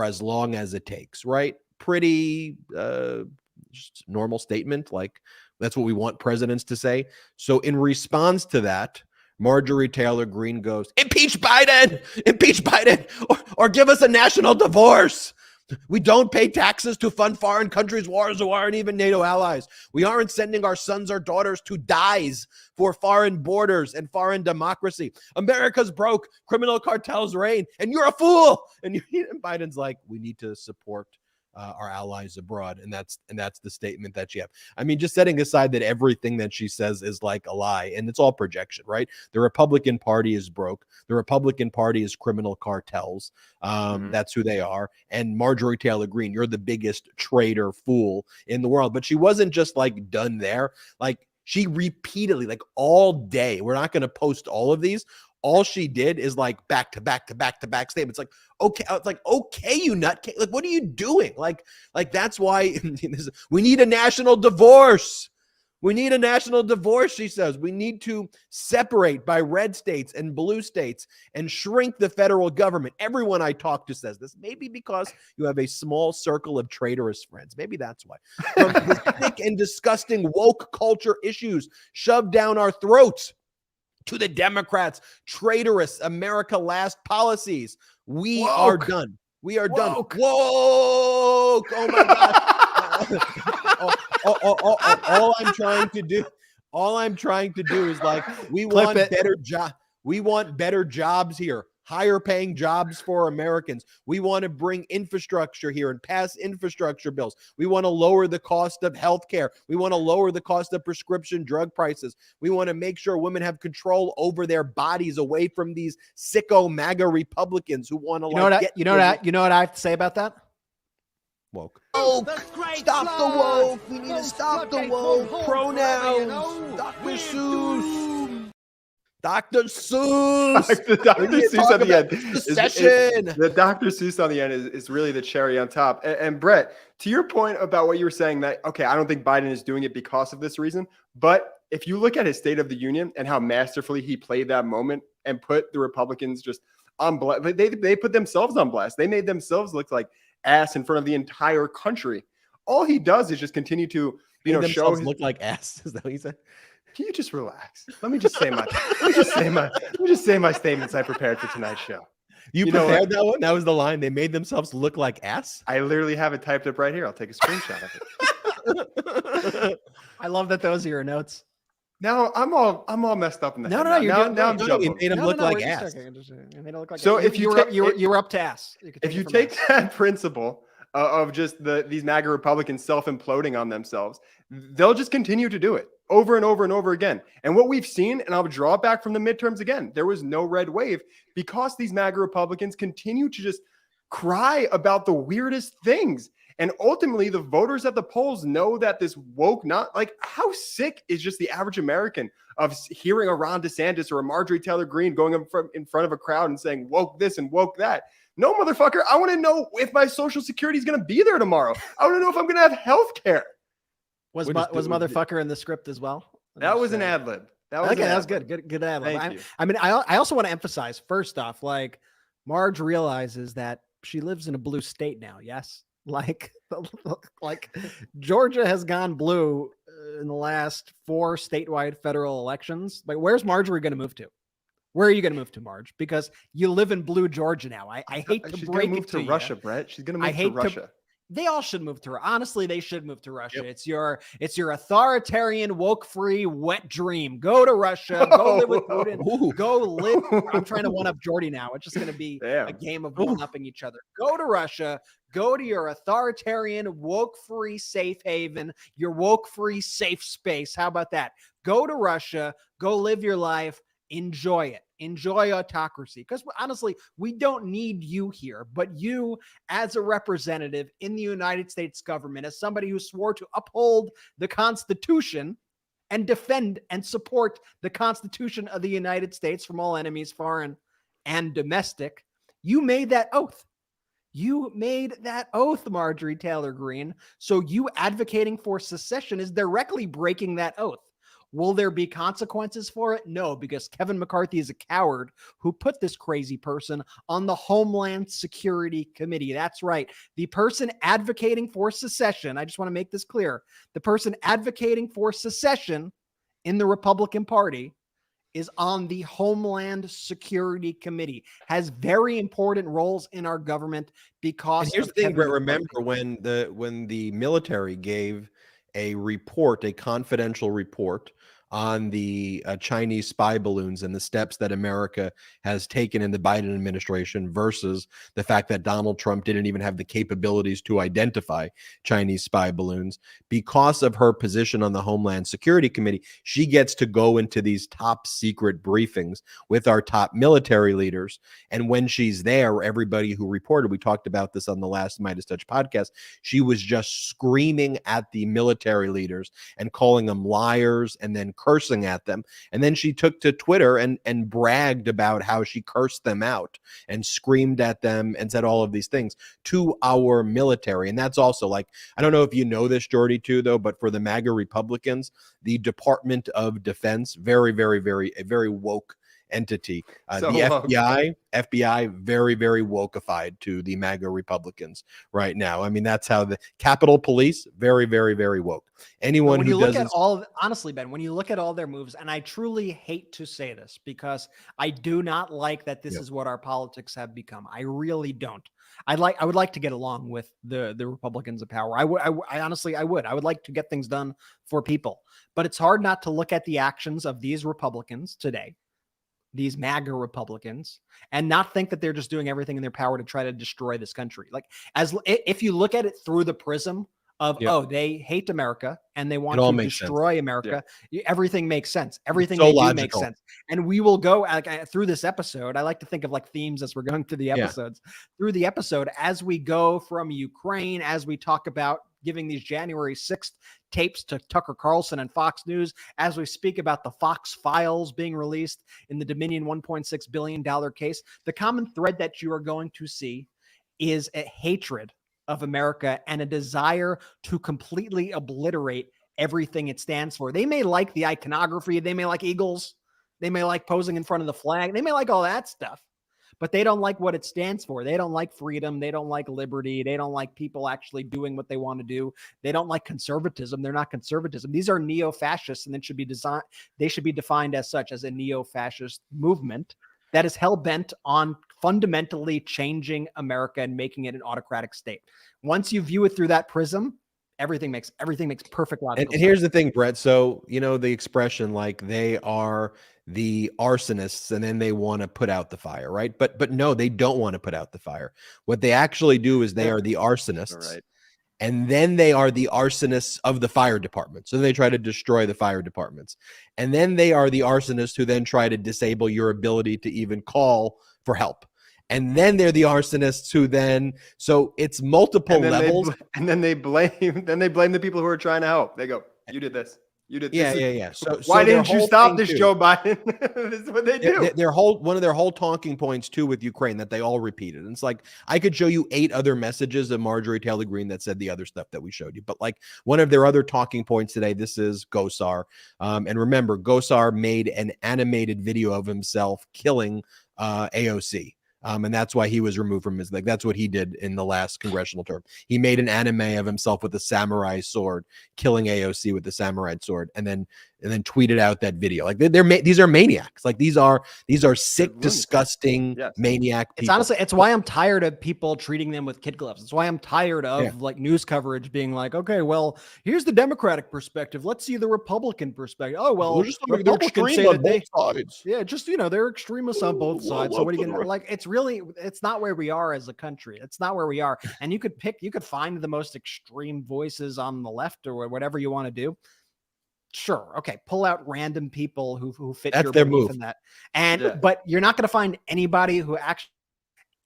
as long as it takes, right? Pretty just normal statement. Like, that's what we want presidents to say. So in response to that, Marjorie Taylor Greene goes, impeach Biden, or give us a national divorce. We don't pay taxes to fund foreign countries' wars who aren't even NATO allies. We aren't sending our sons or daughters to dies for foreign borders and foreign democracy. America's broke. Criminal cartels reign. And you're a fool. And Biden's like, we need to support our allies abroad. And that's the statement that she have. I mean, just setting aside that everything that she says is like a lie, and it's all projection, right? The Republican Party is broke. The Republican Party is criminal cartels. That's who they are. And Marjorie Taylor Greene, you're the biggest traitor fool in the world. But she wasn't just like done there. Like, she repeatedly, like all day, we're not going to post all of these. All she did is like back to back statements. Like, okay, it's like, okay, you nut. Like, what are you doing? Like that's why we need a national divorce. We need a national divorce, she says. We need to separate by red states and blue states and shrink the federal government. Everyone I talk to says this. Maybe because you have a small circle of traitorous friends. Maybe that's why. From the sick and disgusting woke culture issues shoved down our throats to the Democrats' traitorous America Last policies. We are done. We are done. Woke. Oh my God. All I'm trying to do is like, we want better jobs here. Higher paying jobs for Americans. We want to bring infrastructure here and pass infrastructure bills. We want to lower the cost of healthcare. We want to lower the cost of prescription drug prices. We want to make sure women have control over their bodies, away from these sicko MAGA Republicans who want to you know what I have to say about that? Woke. Stop the woke. We need to stop the woke. Pronouns. Dr. Seuss. Dr. Seuss. Dr. Seuss on the end. The Dr. Seuss on the end is really the cherry on top. And Brett, to your point about what you were saying, that, okay, I don't think Biden is doing it because of this reason. But if you look at his State of the Union and how masterfully he played that moment and put the Republicans just on blast, they put themselves on blast. They made themselves look like ass in front of the entire country. All he does is just continue to, show look like ass. Is that what he said? Can you just relax? Let me just say my statements I prepared for tonight's show. You prepared that one? That was the line. They made themselves look like ass. I literally have it typed up right here. I'll take a screenshot of it. I love that those are your notes. Now I'm all messed up in the head. I'm you made them look like ass. So if you were up to ass, if you take that principle of just these MAGA Republicans self-imploding on themselves, they'll just continue to do it over and over and over again. And what we've seen, and I'll draw it back from the midterms again, there was no red wave because these MAGA Republicans continue to just cry about the weirdest things. And ultimately, the voters at the polls know that this woke, not like, how sick is just the average American of hearing a Ron DeSantis or a Marjorie Taylor Greene going in front of a crowd and saying woke this and woke that. No, motherfucker, I want to know if my Social Security is going to be there tomorrow. I want to know if I'm going to have health care. Was motherfucker in the script as well? That was an ad lib. That was good. Good ad lib. Thank you. I mean, I also want to emphasize, first off, like, Marge realizes that she lives in a blue state now. Yes. Like Georgia has gone blue in the last 4 statewide federal elections. Like, where's Marjorie going to move to? Where are you going to move to, Marge? Because you live in blue Georgia now. I hate to break it to Russia, Brett. She's going to move to Russia. They all should move to Russia. Honestly, they should move to Russia. Yep. It's your authoritarian, woke-free, wet dream. Go to Russia. Go live with Putin. Ooh. Go live. I'm trying to one-up Jordy now. It's just going to be Damn. a game of one-upping each other. Go to Russia. Go to your authoritarian, woke-free safe haven, your woke-free safe space. How about that? Go to Russia. Go live your life. Enjoy it. Enjoy autocracy. Because honestly, we don't need you here, but you as a representative in the United States government, as somebody who swore to uphold the Constitution and defend and support the Constitution of the United States from all enemies, foreign and domestic, you made that oath. You made that oath, Marjorie Taylor Greene. So you advocating for secession is directly breaking that oath. Will there be consequences for it? No, because Kevin McCarthy is a coward who put this crazy person on the Homeland Security Committee. That's right. The person advocating for secession, I just want to make this clear, the person advocating for secession in the Republican Party is on the Homeland Security Committee, has very important roles in our government because And here's the thing, Brett, remember when the military gave a report, a confidential report on the Chinese spy balloons and the steps that America has taken in the Biden administration versus the fact that Donald Trump didn't even have the capabilities to identify Chinese spy balloons. Because of her position on the Homeland Security Committee, she gets to go into these top secret briefings with our top military leaders. And when she's there, everybody who reported, we talked about this on the last Midas Touch podcast, she was just screaming at the military leaders and calling them liars and then cursing at them. And then she took to Twitter and bragged about how she cursed them out and screamed at them and said all of these things to our military. And that's also like, I don't know if you know this, Jordy, too, though, but for the MAGA Republicans, the Department of Defense, very, very, very, a very woke entity. So the FBI, very, very wokeified to the MAGA Republicans right now. I mean, that's how the Capitol Police, very, very, very woke. Anyone when who you look doesn't, at all, honestly, Ben, when you look at all their moves, and I truly hate to say this because I do not like that this is what our politics have become. I really don't. I would like to get along with the Republicans of power. I honestly, I would like to get things done for people, but it's hard not to look at the actions of these Republicans today, these MAGA Republicans, and not think that they're just doing everything in their power to try to destroy this country. Like, if you look at it through the prism of, oh, they hate America and they want to destroy America, everything makes sense. Everything they do makes sense. And we will go through this episode. I like to think of like themes as we're going through the episodes, through the episode, as we go from Ukraine, as we talk about giving these January 6th tapes to Tucker Carlson and Fox News, as we speak about the Fox files being released in the Dominion $1.6 billion case, the common thread that you are going to see is a hatred of America and a desire to completely obliterate everything it stands for. They may like the iconography. They may like eagles. They may like posing in front of the flag. They may like all that stuff, but they don't like what it stands for. They don't like freedom. They don't like liberty. They don't like people actually doing what they want to do. They don't like conservatism. They're not conservatism. These are neo-fascists, and it should be they should be defined as such, as a neo-fascist movement that is hell-bent on fundamentally changing America and making it an autocratic state. Once you view it through that prism, everything makes perfect logical sense. And here's the thing, Brett. So, you know, the expression like they are the arsonists and then they want to put out the fire, right? But no, they don't want to put out the fire. What they actually do is they are the arsonists. Right. And then they are the arsonists of the fire department. So they try to destroy the fire departments. And then they are the arsonists who then try to disable your ability to even call for help. And then they're the arsonists who then, so it's multiple levels. And then they blame the people who are trying to help. They go, you did this. You did this. Yeah. So why didn't you stop this, Joe Biden? This is what they do. One of their whole talking points too with Ukraine that they all repeated. And it's like, I could show you 8 other messages of Marjorie Taylor Greene that said the other stuff that we showed you. But like one of their other talking points today, this is Gosar. And remember, Gosar made an animated video of himself killing AOC. And that's why he was removed from his, like, that's what he did in the last congressional term. He made an anime of himself with a samurai sword, killing AOC with the samurai sword. And then and then tweeted out that video. Like these are maniacs. Like these are sick, disgusting maniac people. It's honestly, it's why I'm tired of people treating them with kid gloves. It's why I'm tired of like news coverage being like, okay, well, here's the Democratic perspective. Let's see the Republican perspective. Oh, well, Republicans say that they, sides. Yeah, just, they're extremists on both sides. So what are you going to like? It's not where we are as a country. It's not where we are. And you could find the most extreme voices on the left or whatever you want to do. Sure. Okay. Pull out random people who fit your belief in that. But you're not going to find anybody who actually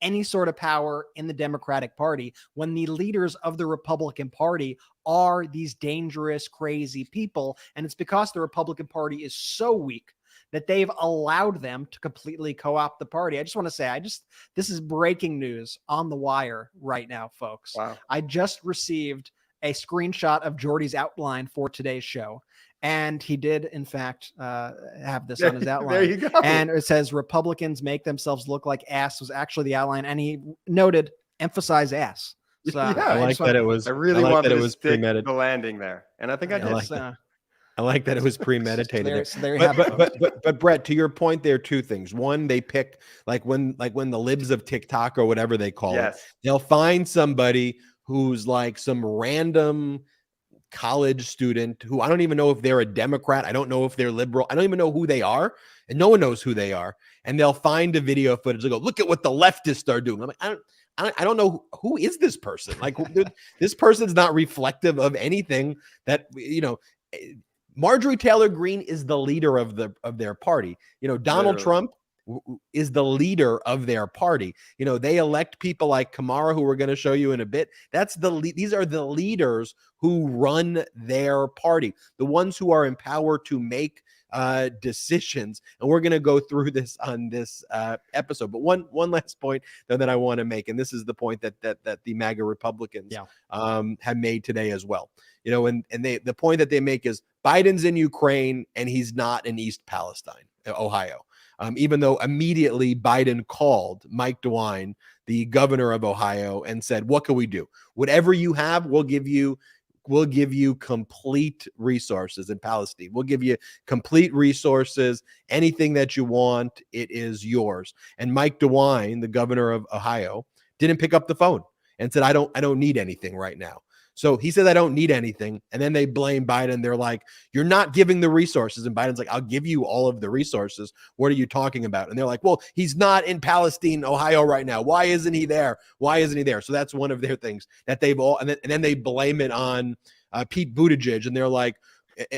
any sort of power in the Democratic Party when the leaders of the Republican Party are these dangerous, crazy people. And it's because the Republican Party is so weak that they've allowed them to completely co-opt the party. I just want to say, this is breaking news on the wire right now, folks. Wow. I just received a screenshot of Jordy's outline for today's show. And he did, in fact, have this on his outline. There you go. And it says Republicans make themselves look like ass was actually the outline. And he noted, emphasize ass. So I like that it was. I really like wanted that to it was stick premeditated. the landing there, and I think I did. I like that it was premeditated. There you have it. But Brett, to your point, there are two things. One, they pick like when the libs of TikTok or whatever they call it, they'll find somebody who's like some random college student who I don't even know if they're a Democrat. I don't know if they're liberal. I don't even know who they are. And no one knows who they are. And they'll find a video footage and go, look at what the leftists are doing. I'm like, I don't know who is this person. Like this person's not reflective of anything that, Marjorie Taylor Greene is the leader of their party. Donald Trump is the leader of their party. They elect people like Kamara, who we're going to show you in a bit. These are the leaders who run their party, the ones who are empowered to make decisions. And we're going to go through this on this episode. But one last point though that I want to make, and this is the point that the MAGA Republicans have made today as well. And the point that they make is Biden's in Ukraine and he's not in East Palestine, Ohio. Even though immediately Biden called Mike DeWine, the governor of Ohio, and said, what can we do? Whatever you have, we'll give you complete resources in Palestine. We'll give you complete resources. Anything that you want, it is yours. And Mike DeWine, the governor of Ohio, didn't pick up the phone and said, I don't need anything right now. So he said, I don't need anything. And then they blame Biden. They're like, you're not giving the resources. And Biden's like, I'll give you all of the resources. What are you talking about? And they're like, well, he's not in Palestine, Ohio right now. Why isn't he there? Why isn't he there? So that's one of their things that they've all, and then they blame it on Pete Buttigieg. And they're like,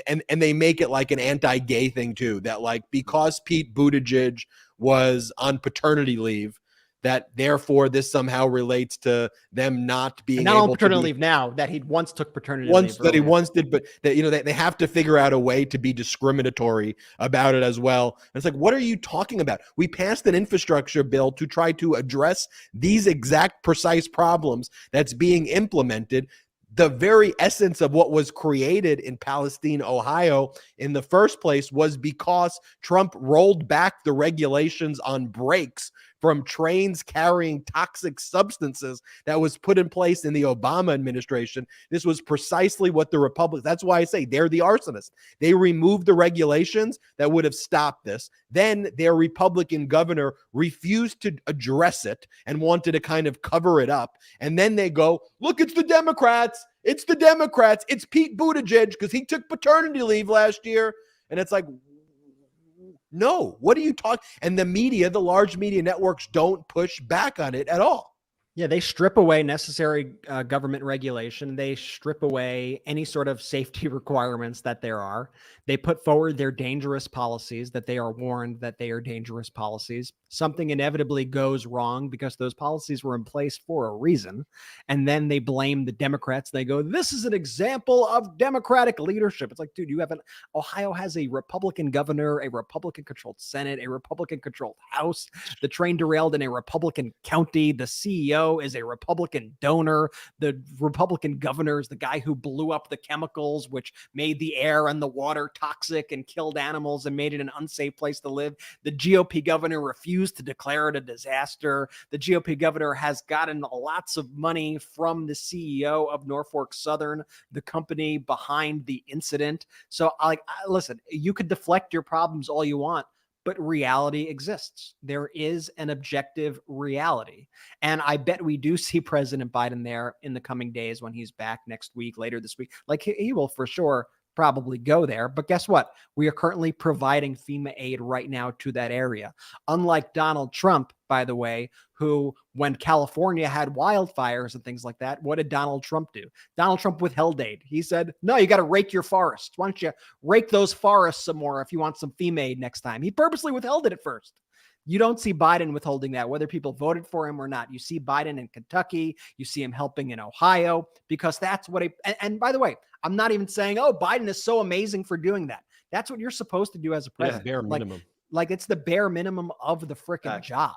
and they make it like an anti-gay thing too, that like, because Pete Buttigieg was on paternity leave, that therefore this somehow relates to them not being not able on paternity to leave now, that he once took paternity leave. That he once did, but that they have to figure out a way to be discriminatory about it as well. And it's like, what are you talking about? We passed an infrastructure bill to try to address these exact precise problems that's being implemented. The very essence of what was created in Palestine, Ohio in the first place was because Trump rolled back the regulations on brakes from trains carrying toxic substances that was put in place in the Obama administration. This was precisely what the Republicans, that's why I say they're the arsonists. They removed the regulations that would have stopped this. Then their Republican governor refused to address it and wanted to kind of cover it up. And then they go, look, it's the Democrats. It's the Democrats. It's Pete Buttigieg because he took paternity leave last year. And it's like, no, what are you talking? And the media, the large media networks don't push back on it at all. Yeah, they strip away necessary government regulation. They strip away any sort of safety requirements that there are. They put forward their dangerous policies that they are warned that they are dangerous policies. Something inevitably goes wrong because those policies were in place for a reason. And then they blame the Democrats. They go, this is an example of Democratic leadership. It's like, dude, Ohio has a Republican governor, a Republican-controlled Senate, a Republican-controlled House. The train derailed in a Republican county. The CEO CEO is a Republican donor. The Republican governor is the guy who blew up the chemicals, which made the air and the water toxic and killed animals and made it an unsafe place to live. The GOP governor refused to declare it a disaster. The GOP governor has gotten lots of money from the CEO of Norfolk Southern, the company behind the incident. So, listen, you could deflect your problems all you want, but reality exists. There is an objective reality. And I bet we do see President Biden there in the coming days when he's back next week, later this week. Like, he will for sure probably go there. But guess what? We are currently providing FEMA aid right now to that area. Unlike Donald Trump, by the way, who, when California had wildfires and things like that, what did Donald Trump do? Donald Trump withheld aid. He said, no, you got to rake your forests. Why don't you rake those forests some more if you want some FEMA aid next time? He purposely withheld it at first. You don't see Biden withholding that, whether people voted for him or not. You see Biden in Kentucky. You see him helping in Ohio, because that's what and by the way, I'm not even saying, oh, Biden is so amazing for doing that. That's what you're supposed to do as a president. Bare minimum. Like it's the bare minimum of the freaking job.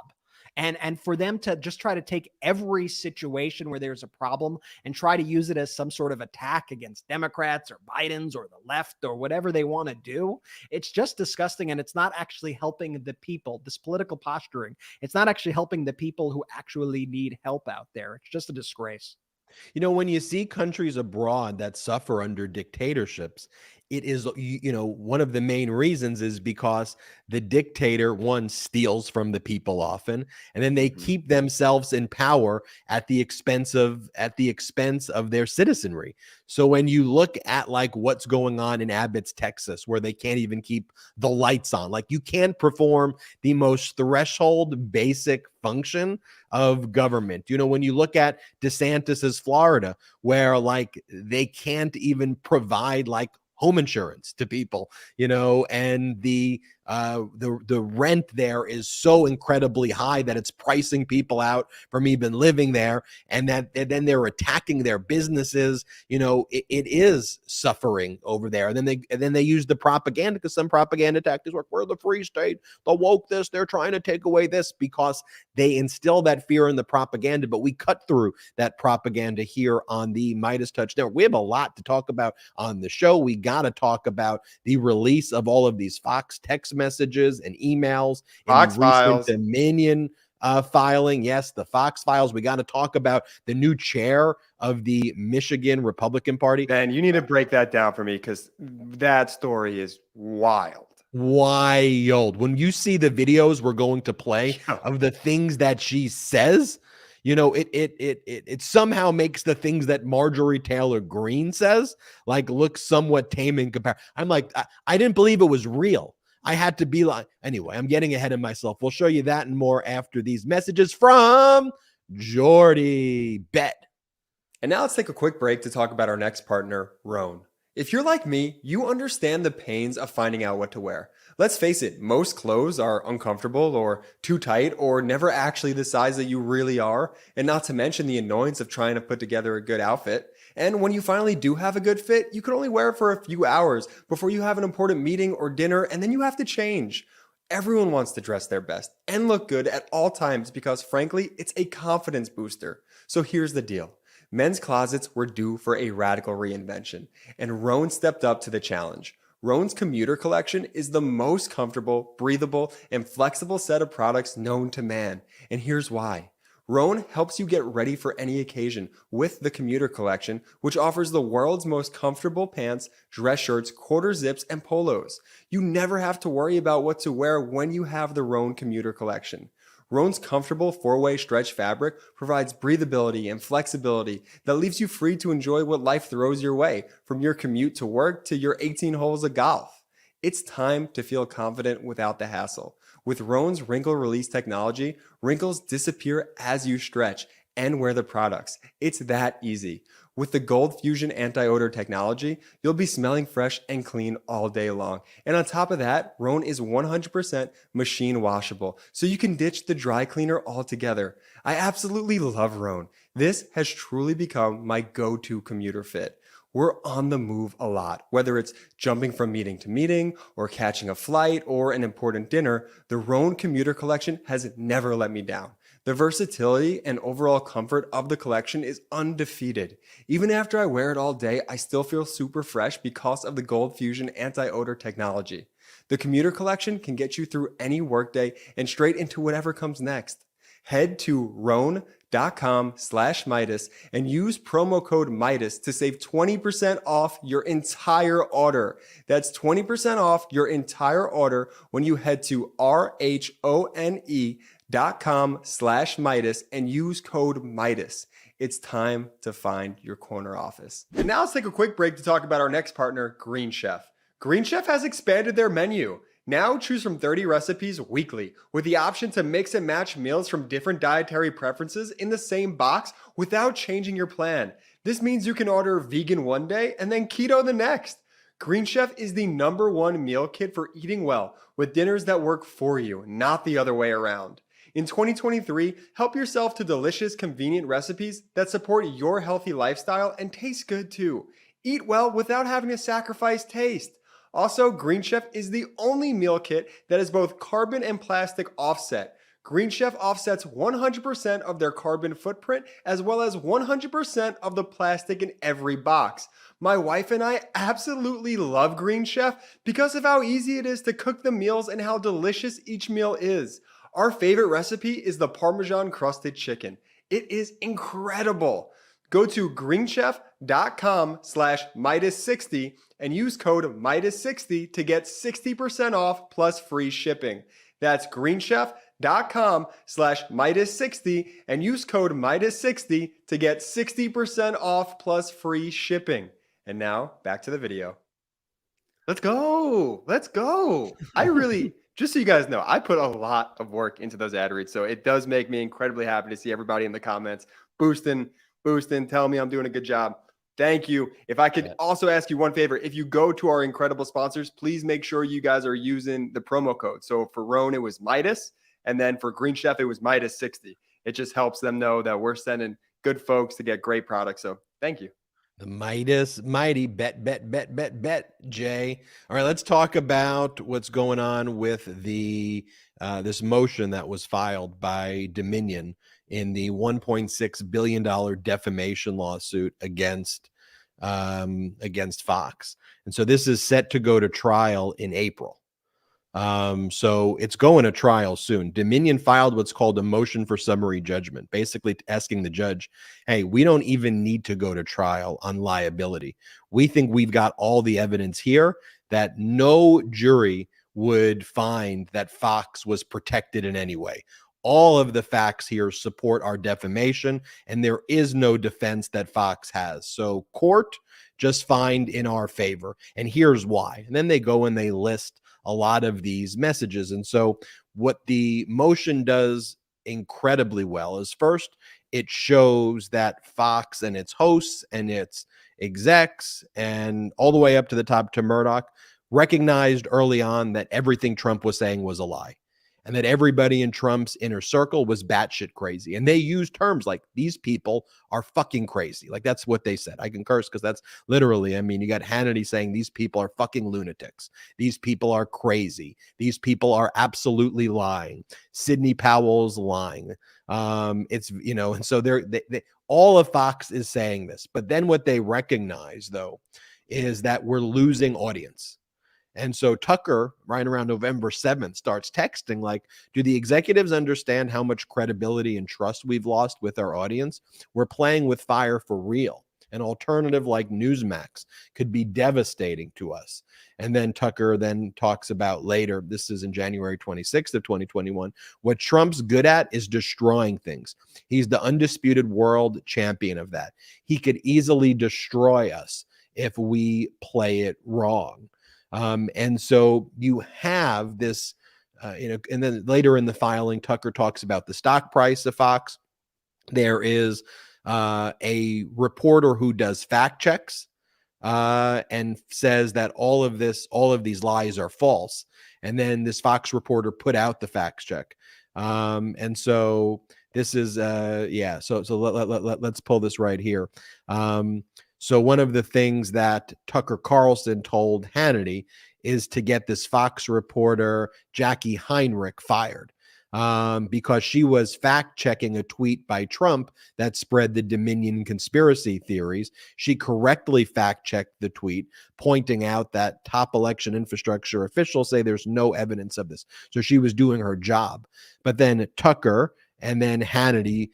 And for them to just try to take every situation where there's a problem and try to use it as some sort of attack against Democrats or Bidens or the left or whatever they want to do, it's just disgusting. And it's not actually helping the people. This political posturing, it's not actually helping the people who actually need help out there. It's just a disgrace. You know, when you see countries abroad that suffer under dictatorships, it is, you know, one of the main reasons is because the dictator, one, steals from the people often, and then they keep themselves in power at the expense of their citizenry. So when you look at like what's going on in Abbott's Texas, where they can't even keep the lights on, like you can't perform the most threshold basic function of government. You know, when you look at DeSantis's Florida, where like they can't even provide like home insurance to people, you know, and the rent there is so incredibly high that it's pricing people out from even living there, and then they're attacking their businesses. You know, it is suffering over there. And then they use the propaganda, because some propaganda tactics work. We're the free state, the woke this, they're trying to take away this, because they instill that fear in the propaganda. But we cut through that propaganda here on the Midas Touch Network. We have a lot to talk about on the show. We got to talk about the release of all of these Fox text messages and emails, Fox files, Dominion filing. Yes, the Fox files. We got to talk about the new chair of the Michigan Republican Party. Ben, you need to break that down for me, because that story is wild. When you see the videos we're going to play of the things that she says, you know, it somehow makes the things that Marjorie Taylor Greene says like look somewhat tame in comparison. I'm like, I didn't believe it was real. I had to be like, anyway, I'm getting ahead of myself. We'll show you that and more after these messages from Jordy Bet. And now let's take a quick break to talk about our next partner, Roan. If you're like me, you understand the pains of finding out what to wear. Let's face it, most clothes are uncomfortable or too tight or never actually the size that you really are, and not to mention the annoyance of trying to put together a good outfit. And when you finally do have a good fit, you can only wear it for a few hours before you have an important meeting or dinner, and then you have to change. Everyone wants to dress their best and look good at all times because, frankly, it's a confidence booster. So here's the deal. Men's closets were due for a radical reinvention, and Roan stepped up to the challenge. Roan's commuter collection is the most comfortable, breathable, and flexible set of products known to man. And here's why. Roan helps you get ready for any occasion with the commuter collection, which offers the world's most comfortable pants, dress shirts, quarter zips, and polos. You never have to worry about what to wear when you have the Roan commuter collection. Roan's comfortable 4-way stretch fabric provides breathability and flexibility that leaves you free to enjoy what life throws your way, from your commute to work to your 18 holes of golf. It's time to feel confident without the hassle. With Roan's wrinkle release technology, wrinkles disappear as you stretch and wear the products. It's that easy. With the Gold Fusion anti-odor technology, you'll be smelling fresh and clean all day long. And on top of that, Roan is 100% machine washable, so you can ditch the dry cleaner altogether. I absolutely love Roan. This has truly become my go-to commuter fit. We're on the move a lot. Whether it's jumping from meeting to meeting or catching a flight or an important dinner, the Roan commuter collection has never let me down. The versatility and overall comfort of the collection is undefeated. Even after I wear it all day, I still feel super fresh because of the Gold Fusion anti-odor technology. The commuter collection can get you through any workday and straight into whatever comes next. Head to roan.com/Midas and use promo code Midas to save 20% off your entire order. That's 20% off your entire order when you head to RHONE.com/Midas and use code Midas. It's time to find your corner office. And now let's take a quick break to talk about our next partner, Green Chef. Green Chef has expanded their menu. Now choose from 30 recipes weekly with the option to mix and match meals from different dietary preferences in the same box without changing your plan. This means you can order vegan one day and then keto the next. Green Chef is the #1 meal kit for eating well with dinners that work for you, not the other way around. In 2023, help yourself to delicious, convenient recipes that support your healthy lifestyle and taste good too. Eat well without having to sacrifice taste. Also, Green Chef is the only meal kit that is both carbon and plastic offset. Green Chef offsets 100% of their carbon footprint as well as 100% of the plastic in every box. My wife and I absolutely love Green Chef because of how easy it is to cook the meals and how delicious each meal is. Our favorite recipe is the Parmesan crusted chicken. It is incredible. Go to greenchef.com/Midas60 and use code Midas60 to get 60% off plus free shipping. That's greenchef.com/Midas60 and use code Midas60 to get 60% off plus free shipping. And now back to the video. Let's go. Let's go. Just so you guys know, I put a lot of work into those ad reads. So it does make me incredibly happy to see everybody in the comments boosting, tell me I'm doing a good job. Thank you. If I could also ask you one favor, if you go to our incredible sponsors, please make sure you guys are using the promo code. So for Roan, it was Midas. And then for Green Chef, it was Midas60. It just helps them know that we're sending good folks to get great products. So thank you. The mighty bet, Jay. All right, let's talk about what's going on with the this motion that was filed by Dominion in the $1.6 billion defamation lawsuit against Fox. And so this is set to go to trial in April. So it's going to trial soon. Dominion filed what's called a motion for summary judgment, basically asking the judge, hey, we don't even need to go to trial on liability. We think we've got all the evidence here that no jury would find that Fox was protected in any way. All of the facts here support our defamation, and there is no defense that Fox has. So court, just find in our favor. And here's why. And then they go and they list a lot of these messages. And so what the motion does incredibly well is, first, it shows that Fox and its hosts and its execs and all the way up to the top to Murdoch recognized early on that everything Trump was saying was a lie, and that everybody in Trump's inner circle was batshit crazy. And they used terms like, these people are fucking crazy. Like, that's what they said. I can curse because that's literally, I mean, you got Hannity saying these people are fucking lunatics. These people are crazy. These people are absolutely lying. Sidney Powell's lying. It's, you know, and so they all of Fox is saying this. But then what they recognize, though, is that we're losing audience. And so Tucker, right around November 7th, starts texting like, do the executives understand how much credibility and trust we've lost with our audience? We're playing with fire for real. An alternative like Newsmax could be devastating to us. And then Tucker then talks about later, this is in January 26th of 2021, what Trump's good at is destroying things. He's the undisputed world champion of that. He could easily destroy us if we play it wrong. And so you have this, and then later in the filing, Tucker talks about the stock price of Fox. There is a reporter who does fact checks and says that all of these lies are false. And then this Fox reporter put out the fact check. And so this is, So let's pull this right here. So one of the things that Tucker Carlson told Hannity is to get this Fox reporter, Jackie Heinrich, fired. because she was fact checking a tweet by Trump that spread the Dominion conspiracy theories. She correctly fact checked the tweet, pointing out that top election infrastructure officials say there's no evidence of this. So she was doing her job. But then Tucker and then Hannity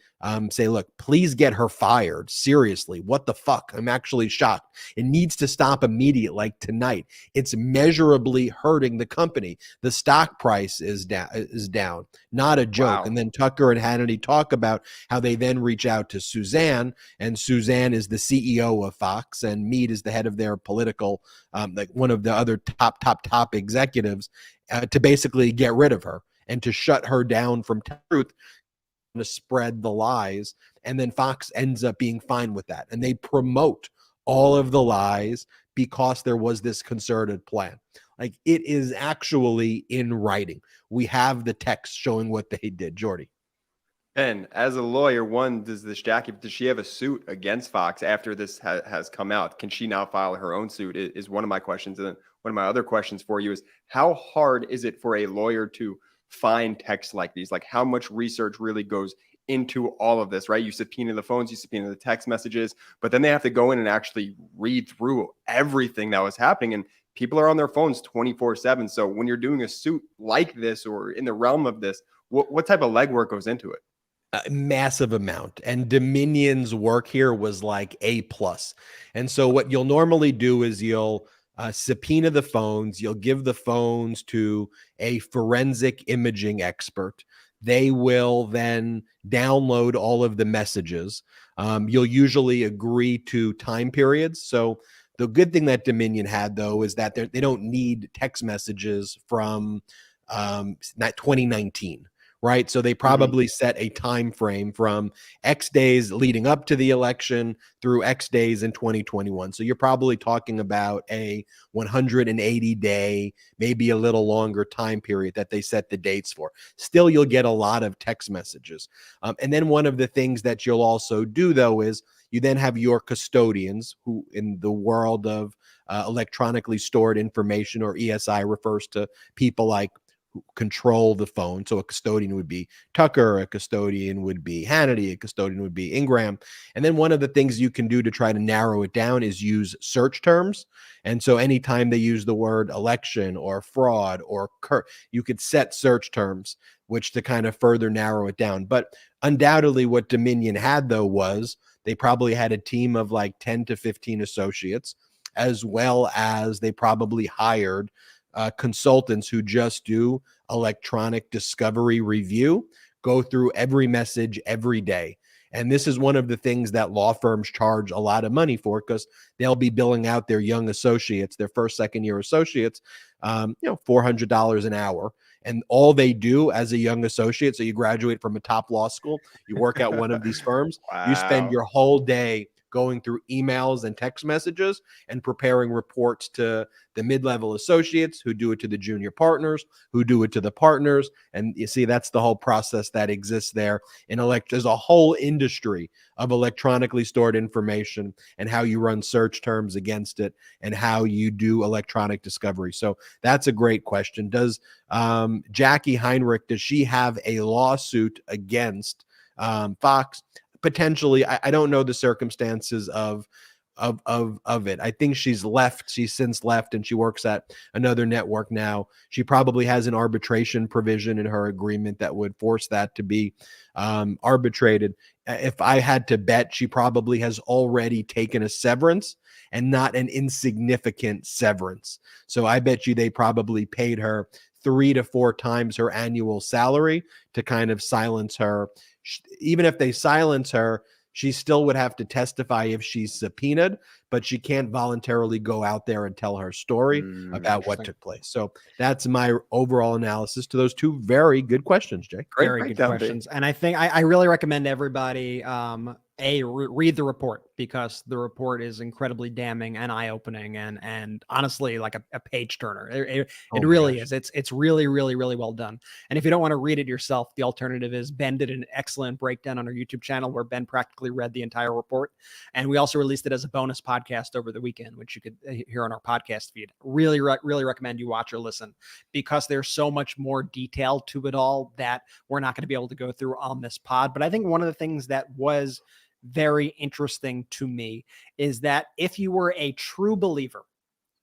say, look, please get her fired. Seriously, what the fuck? I'm actually shocked. It needs to stop immediately, like tonight. It's measurably hurting the company. The stock price is down. Not a joke. Wow. And then Tucker and Hannity talk about how they then reach out to Suzanne, and Suzanne is the CEO of Fox, and Mead is the head of their political, like one of the other top executives, to basically get rid of her and to shut her down from truth, to spread the lies. And then Fox ends up being fine with that, and they promote all of the lies because there was this concerted plan. Like, it is actually in writing. We have the text showing what they did. Jordy. And as a lawyer, does she have a suit against Fox after this has come out? Can she now file her own suit is one of my questions. And then one of my other questions for you is, how hard is it for a lawyer to find texts like these? Like, how much research really goes into all of this, right? You subpoena the phones, you subpoena the text messages, but then they have to go in and actually read through everything that was happening. And people are on their phones 24/7. So when you're doing a suit like this or in the realm of this, what type of legwork goes into it? A massive amount. And Dominion's work here was like A+. And so what you'll normally do is you'll subpoena the phones. You'll give the phones to a forensic imaging expert. They will then download all of the messages. You'll usually agree to time periods. So the good thing that Dominion had, though, is that they don't need text messages from 2019. Right. So they probably set a time frame from X days leading up to the election through X days in 2021. So you're probably talking about a 180-day, maybe a little longer time period that they set the dates for. Still, you'll get a lot of text messages. And then one of the things that you'll also do, though, is you then have your custodians, who in the world of electronically stored information, or ESI, refers to people like who control the phone. So a custodian would be Tucker, a custodian would be Hannity, a custodian would be Ingram. And then one of the things you can do to try to narrow it down is use search terms. And so anytime they use the word election or fraud or you could set search terms, which to kind of further narrow it down. But undoubtedly what Dominion had, though, was they probably had a team of like 10 to 15 associates, as well as they probably hired consultants who just do electronic discovery review, go through every message every day. And this is one of the things that law firms charge a lot of money for, because they'll be billing out their young associates, their first, second year associates, $400 an hour. And all they do as a young associate, so you graduate from a top law school, you work at one of these firms, you spend your whole day going through emails and text messages and preparing reports to the mid-level associates, who do it to the junior partners, who do it to the partners. And you see, that's the whole process that exists there. There's a whole industry of electronically stored information and how you run search terms against it and how you do electronic discovery. So that's a great question. Does Jackie Heinrich, does she have a lawsuit against Fox? Potentially. I don't know the circumstances of it. I think she's since left, and she works at another network now. She probably has an arbitration provision in her agreement that would force that to be arbitrated. If I had to bet, she probably has already taken a severance, and not an insignificant severance. So I bet you they probably paid her 3 to 4 times her annual salary to kind of silence her. Even if they silence her, she still would have to testify if she's subpoenaed, but she can't voluntarily go out there and tell her story about what took place. So that's my overall analysis to those two very good questions, Jay. Very good questions. And I think I really recommend everybody read the report, because the report is incredibly damning and eye-opening and honestly like a page turner. It really is. It's really, really, really well done. And if you don't want to read it yourself, the alternative is Ben did an excellent breakdown on our YouTube channel where Ben practically read the entire report. And we also released it as a bonus podcast over the weekend, which you could hear on our podcast feed. Really, really recommend you watch or listen, because there's so much more detail to it all that we're not going to be able to go through on this pod. But I think one of the things that was very interesting to me is that if you were a true believer,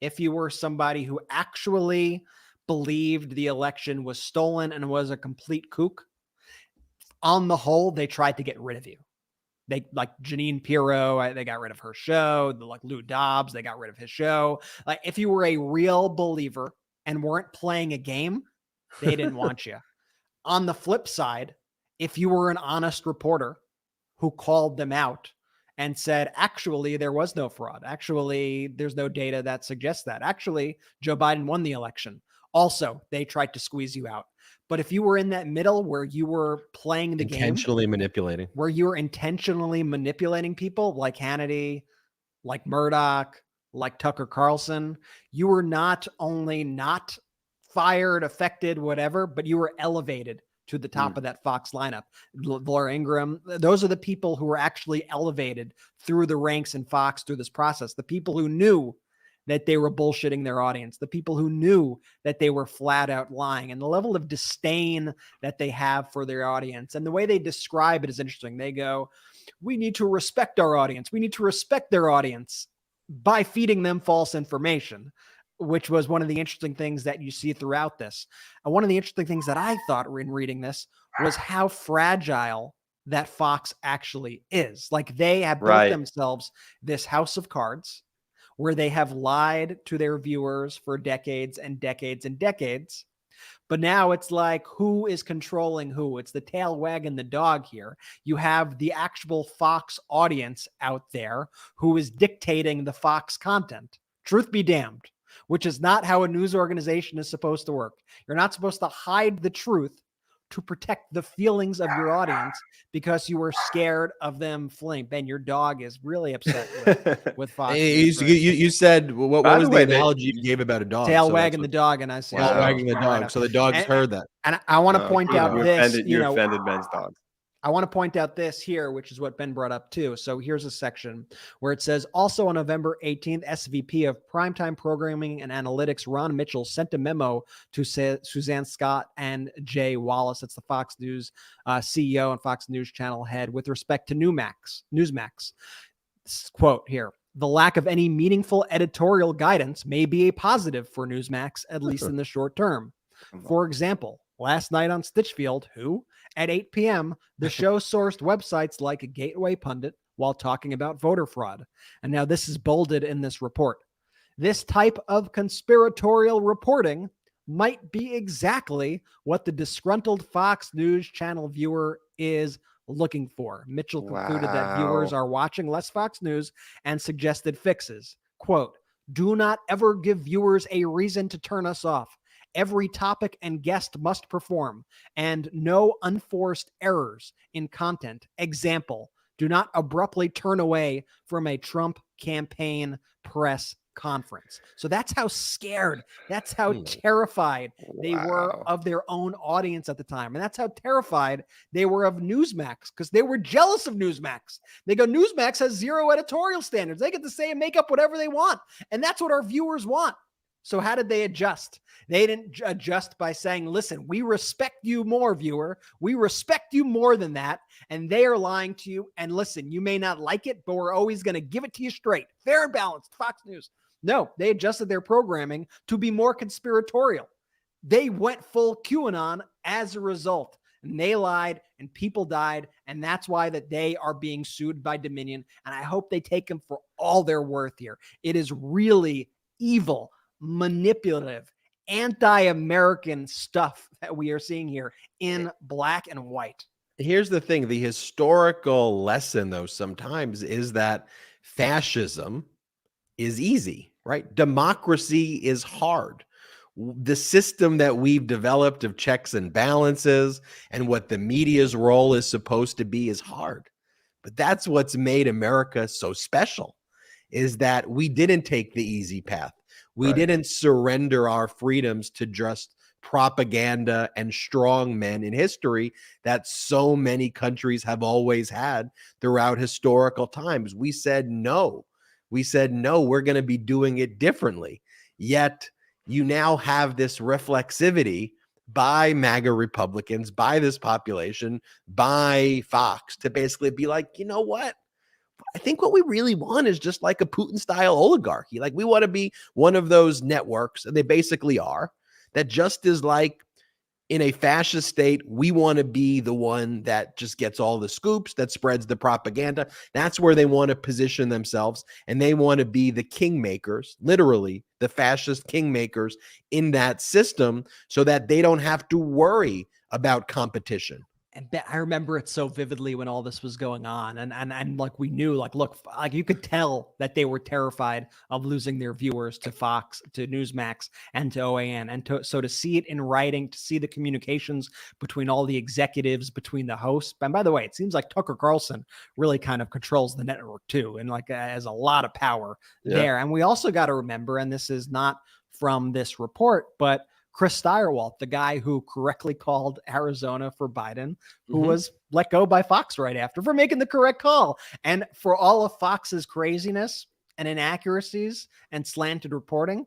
if you were somebody who actually believed the election was stolen and was a complete kook, on the whole, they tried to get rid of you. They like Jeanine Pirro, they got rid of her show. Like Lou Dobbs, they got rid of his show. Like if you were a real believer and weren't playing a game, they didn't want you. On the flip side, if you were an honest reporter who called them out and said, actually, there was no fraud. Actually, there's no data that suggests that. Actually, Joe Biden won the election. Also, they tried to squeeze you out. But if you were in that middle where you were playing the game, intentionally manipulating, where you were intentionally manipulating people like Hannity, like Murdoch, like Tucker Carlson, you were not only not fired, affected, whatever, but you were elevated to the top of that Fox lineup. Laura Ingraham, those are the people who were actually elevated through the ranks in Fox through this process. The people who knew that they were bullshitting their audience, the people who knew that they were flat out lying, and the level of disdain that they have for their audience. And the way they describe it is interesting. They go, we need to respect our audience. We need to respect their audience by feeding them false information, which was one of the interesting things that you see throughout this. And one of the interesting things that I thought in reading this was how fragile that Fox actually is. Like they have built themselves this house of cards where they have lied to their viewers for decades and decades and decades. But now it's like, who is controlling who? It's the tail wagging the dog here. You have the actual Fox audience out there who is dictating the Fox content. Truth be damned. Which is not how a news organization is supposed to work. You're not supposed to hide the truth to protect the feelings of your audience because you were scared of them fleeing. Ben, your dog is really upset with Fox. You said, what was the analogy you gave about a dog? Tail wagging the dog, and I said, tail wagging the dog. So the dog's heard that. And I want to point out this. You offended Ben's dog. I want to point out this here, which is what Ben brought up too. So here's a section where it says, also on November 18th, SVP of Primetime Programming and Analytics, Ron Mitchell, sent a memo to Suzanne Scott and Jay Wallace. That's the Fox News CEO and Fox News Channel head with respect to Newsmax. Quote here, the lack of any meaningful editorial guidance may be a positive for Newsmax, at least in the short term. For example, last night on Stitchfield, at 8 p.m., the show sourced websites like Gateway Pundit while talking about voter fraud. And now this is bolded in this report. This type of conspiratorial reporting might be exactly what the disgruntled Fox News Channel viewer is looking for. Mitchell concluded that viewers are watching less Fox News and suggested fixes. Quote, do not ever give viewers a reason to turn us off. Every topic and guest must perform, and no unforced errors in content. Example, do not abruptly turn away from a Trump campaign press conference. So that's how scared, that's how terrified they were of their own audience at the time. And that's how terrified they were of Newsmax, because they were jealous of Newsmax. They go, Newsmax has zero editorial standards. They get to say and make up whatever they want. And that's what our viewers want. So how did they adjust? They didn't adjust by saying, listen, we respect you more, viewer. We respect you more than that. And they are lying to you. And listen, you may not like it, but we're always going to give it to you straight. Fair and balanced. Fox News. No, they adjusted their programming to be more conspiratorial. They went full QAnon as a result. And they lied and people died. And that's why that they are being sued by Dominion. And I hope they take them for all they're worth here. It is really evil, manipulative, anti-American stuff that we are seeing here in black and white. Here's the thing. The historical lesson, though, sometimes is that fascism is easy, right? Democracy is hard. The system that we've developed of checks and balances and what the media's role is supposed to be is hard. But that's what's made America so special, is that we didn't take the easy path. We didn't surrender our freedoms to just propaganda and strong men in history that so many countries have always had throughout historical times. We said no. We said, no, we're going to be doing it differently. Yet you now have this reflexivity by MAGA Republicans, by this population, by Fox, to basically be like, you know what? I think what we really want is just like a Putin-style oligarchy. Like, we want to be one of those networks, and they basically are, that just is like in a fascist state, we want to be the one that just gets all the scoops, that spreads the propaganda. That's where they want to position themselves, and they want to be the kingmakers, literally the fascist kingmakers in that system, so that they don't have to worry about competition. And I remember it so vividly when all this was going on, and like, we knew, like, look, like, you could tell that they were terrified of losing their viewers to Fox, to Newsmax, and to OAN, and so to see it in writing, to see the communications between all the executives, between the hosts. And by the way, it seems like Tucker Carlson really kind of controls the network too, and like has a lot of power there. And we also got to remember, and this is not from this report, but Chris Steyerwalt, the guy who correctly called Arizona for Biden, who was let go by Fox right after for making the correct call. And for all of Fox's craziness and inaccuracies and slanted reporting,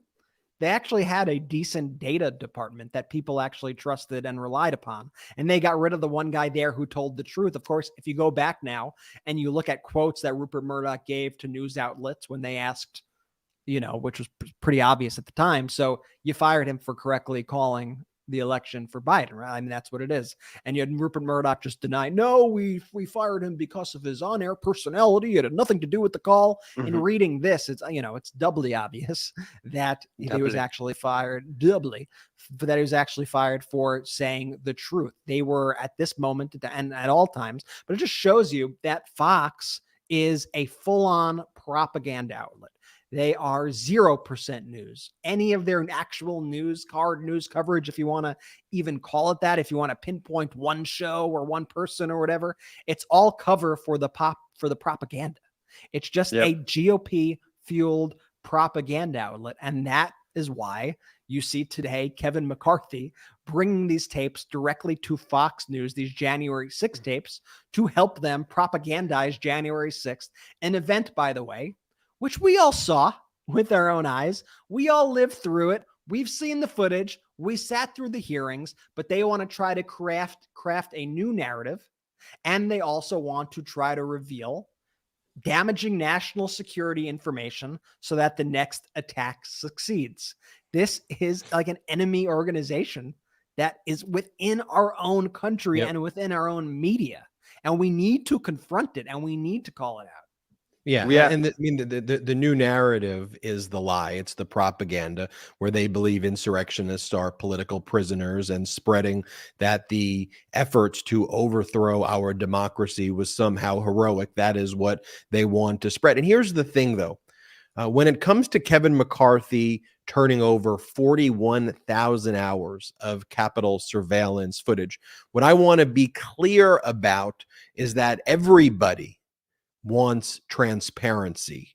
they actually had a decent data department that people actually trusted and relied upon. And they got rid of the one guy there who told the truth. Of course, if you go back now and you look at quotes that Rupert Murdoch gave to news outlets when they asked, which was pretty obvious at the time. So you fired him for correctly calling the election for Biden, right? I mean, that's what it is. And you had Rupert Murdoch just deny, no, we fired him because of his on-air personality. It had nothing to do with the call. In reading this, it's doubly obvious that he was actually fired, that he was actually fired for saying the truth. They were at this moment and at all times, but it just shows you that Fox is a full-on propaganda outlet. They are 0% news. Any of their actual news coverage, if you want to even call it that, if you want to pinpoint one show or one person or whatever, it's all cover for the propaganda. It's just a GOP fueled propaganda outlet. And that is why you see today Kevin McCarthy bringing these tapes directly to Fox News, these January 6th tapes, to help them propagandize January 6th, an event, by the way, which we all saw with our own eyes. We all lived through it. We've seen the footage. We sat through the hearings, but they want to try to craft a new narrative. And they also want to try to reveal damaging national security information so that the next attack succeeds. This is like an enemy organization that is within our own country and within our own media. And we need to confront it, and we need to call it out. Yeah. And the new narrative is the lie. It's the propaganda where they believe insurrectionists are political prisoners, and spreading that the efforts to overthrow our democracy was somehow heroic. That is what they want to spread. And here's the thing, though. When it comes to Kevin McCarthy turning over 41,000 hours of Capitol surveillance footage, what I want to be clear about is that everybody wants transparency.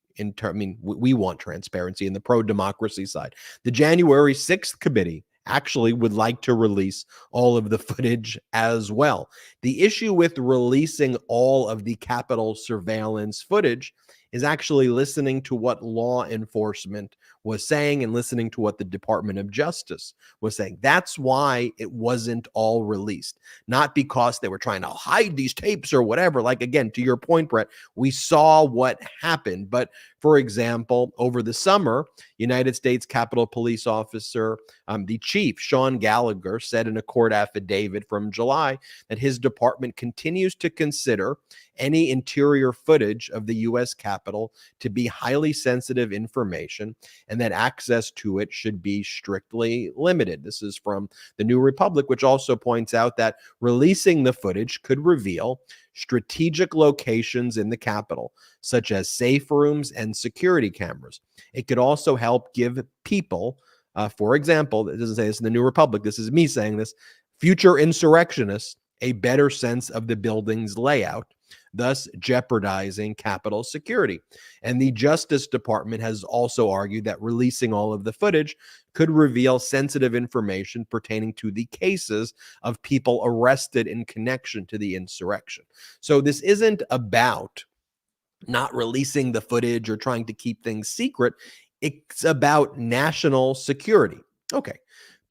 We want transparency in the pro-democracy side. The January 6th committee actually would like to release all of the footage as well. The issue with releasing all of the Capitol surveillance footage is actually listening to what law enforcement was saying and listening to what the Department of Justice was saying. That's why it wasn't all released, not because they were trying to hide these tapes or whatever. Like, again, to your point, Brett, we saw what happened. But for example, over the summer, United States Capitol Police Officer, the chief, Sean Gallagher, said in a court affidavit from July that his department continues to consider any interior footage of the U.S. Capitol to be highly sensitive information, and that access to it should be strictly limited. This is from the New Republic, which also points out that releasing the footage could reveal strategic locations in the Capitol, such as safe rooms and security cameras. It could also help give people, for example, it doesn't say this in the New Republic, this is me saying this, future insurrectionists, a better sense of the building's layout. thus jeopardizing Capitol security. And the Justice Department has also argued that releasing all of the footage could reveal sensitive information pertaining to the cases of people arrested in connection to the insurrection. So this isn't about not releasing the footage or trying to keep things secret. It's about national security. Okay.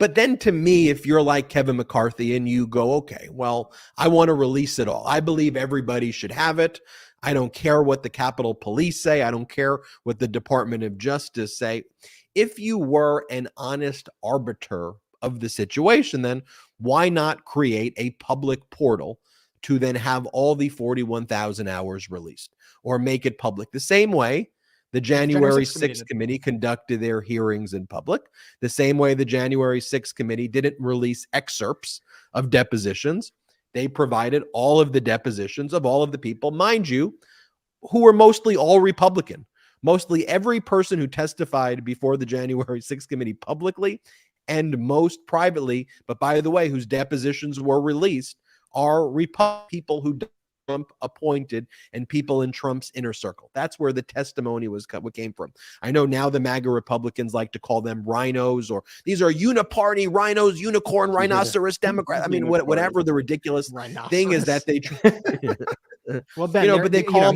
But then to me, if you're like Kevin McCarthy and you go, okay, well, I want to release it all. I believe everybody should have it. I don't care what the Capitol Police say. I don't care what the Department of Justice say. If you were an honest arbiter of the situation, then why not create a public portal to then have all the 41,000 hours released, or make it public the same way the January 6th committee conducted their hearings in public, the same way the January 6th committee didn't release excerpts of depositions. They provided all of the depositions of all of the people, mind you, who were mostly all Republican. Mostly every person who testified before the January 6th committee publicly and most privately, but by the way, whose depositions were released, are people who Trump appointed and people in Trump's inner circle. That's where the testimony was what came from. I know now the MAGA Republicans like to call them rhinos, or these are uniparty rhinos, unicorn, rhinoceros, Democrat. I mean, whatever the ridiculous thing is that they. Well, Ben, but they call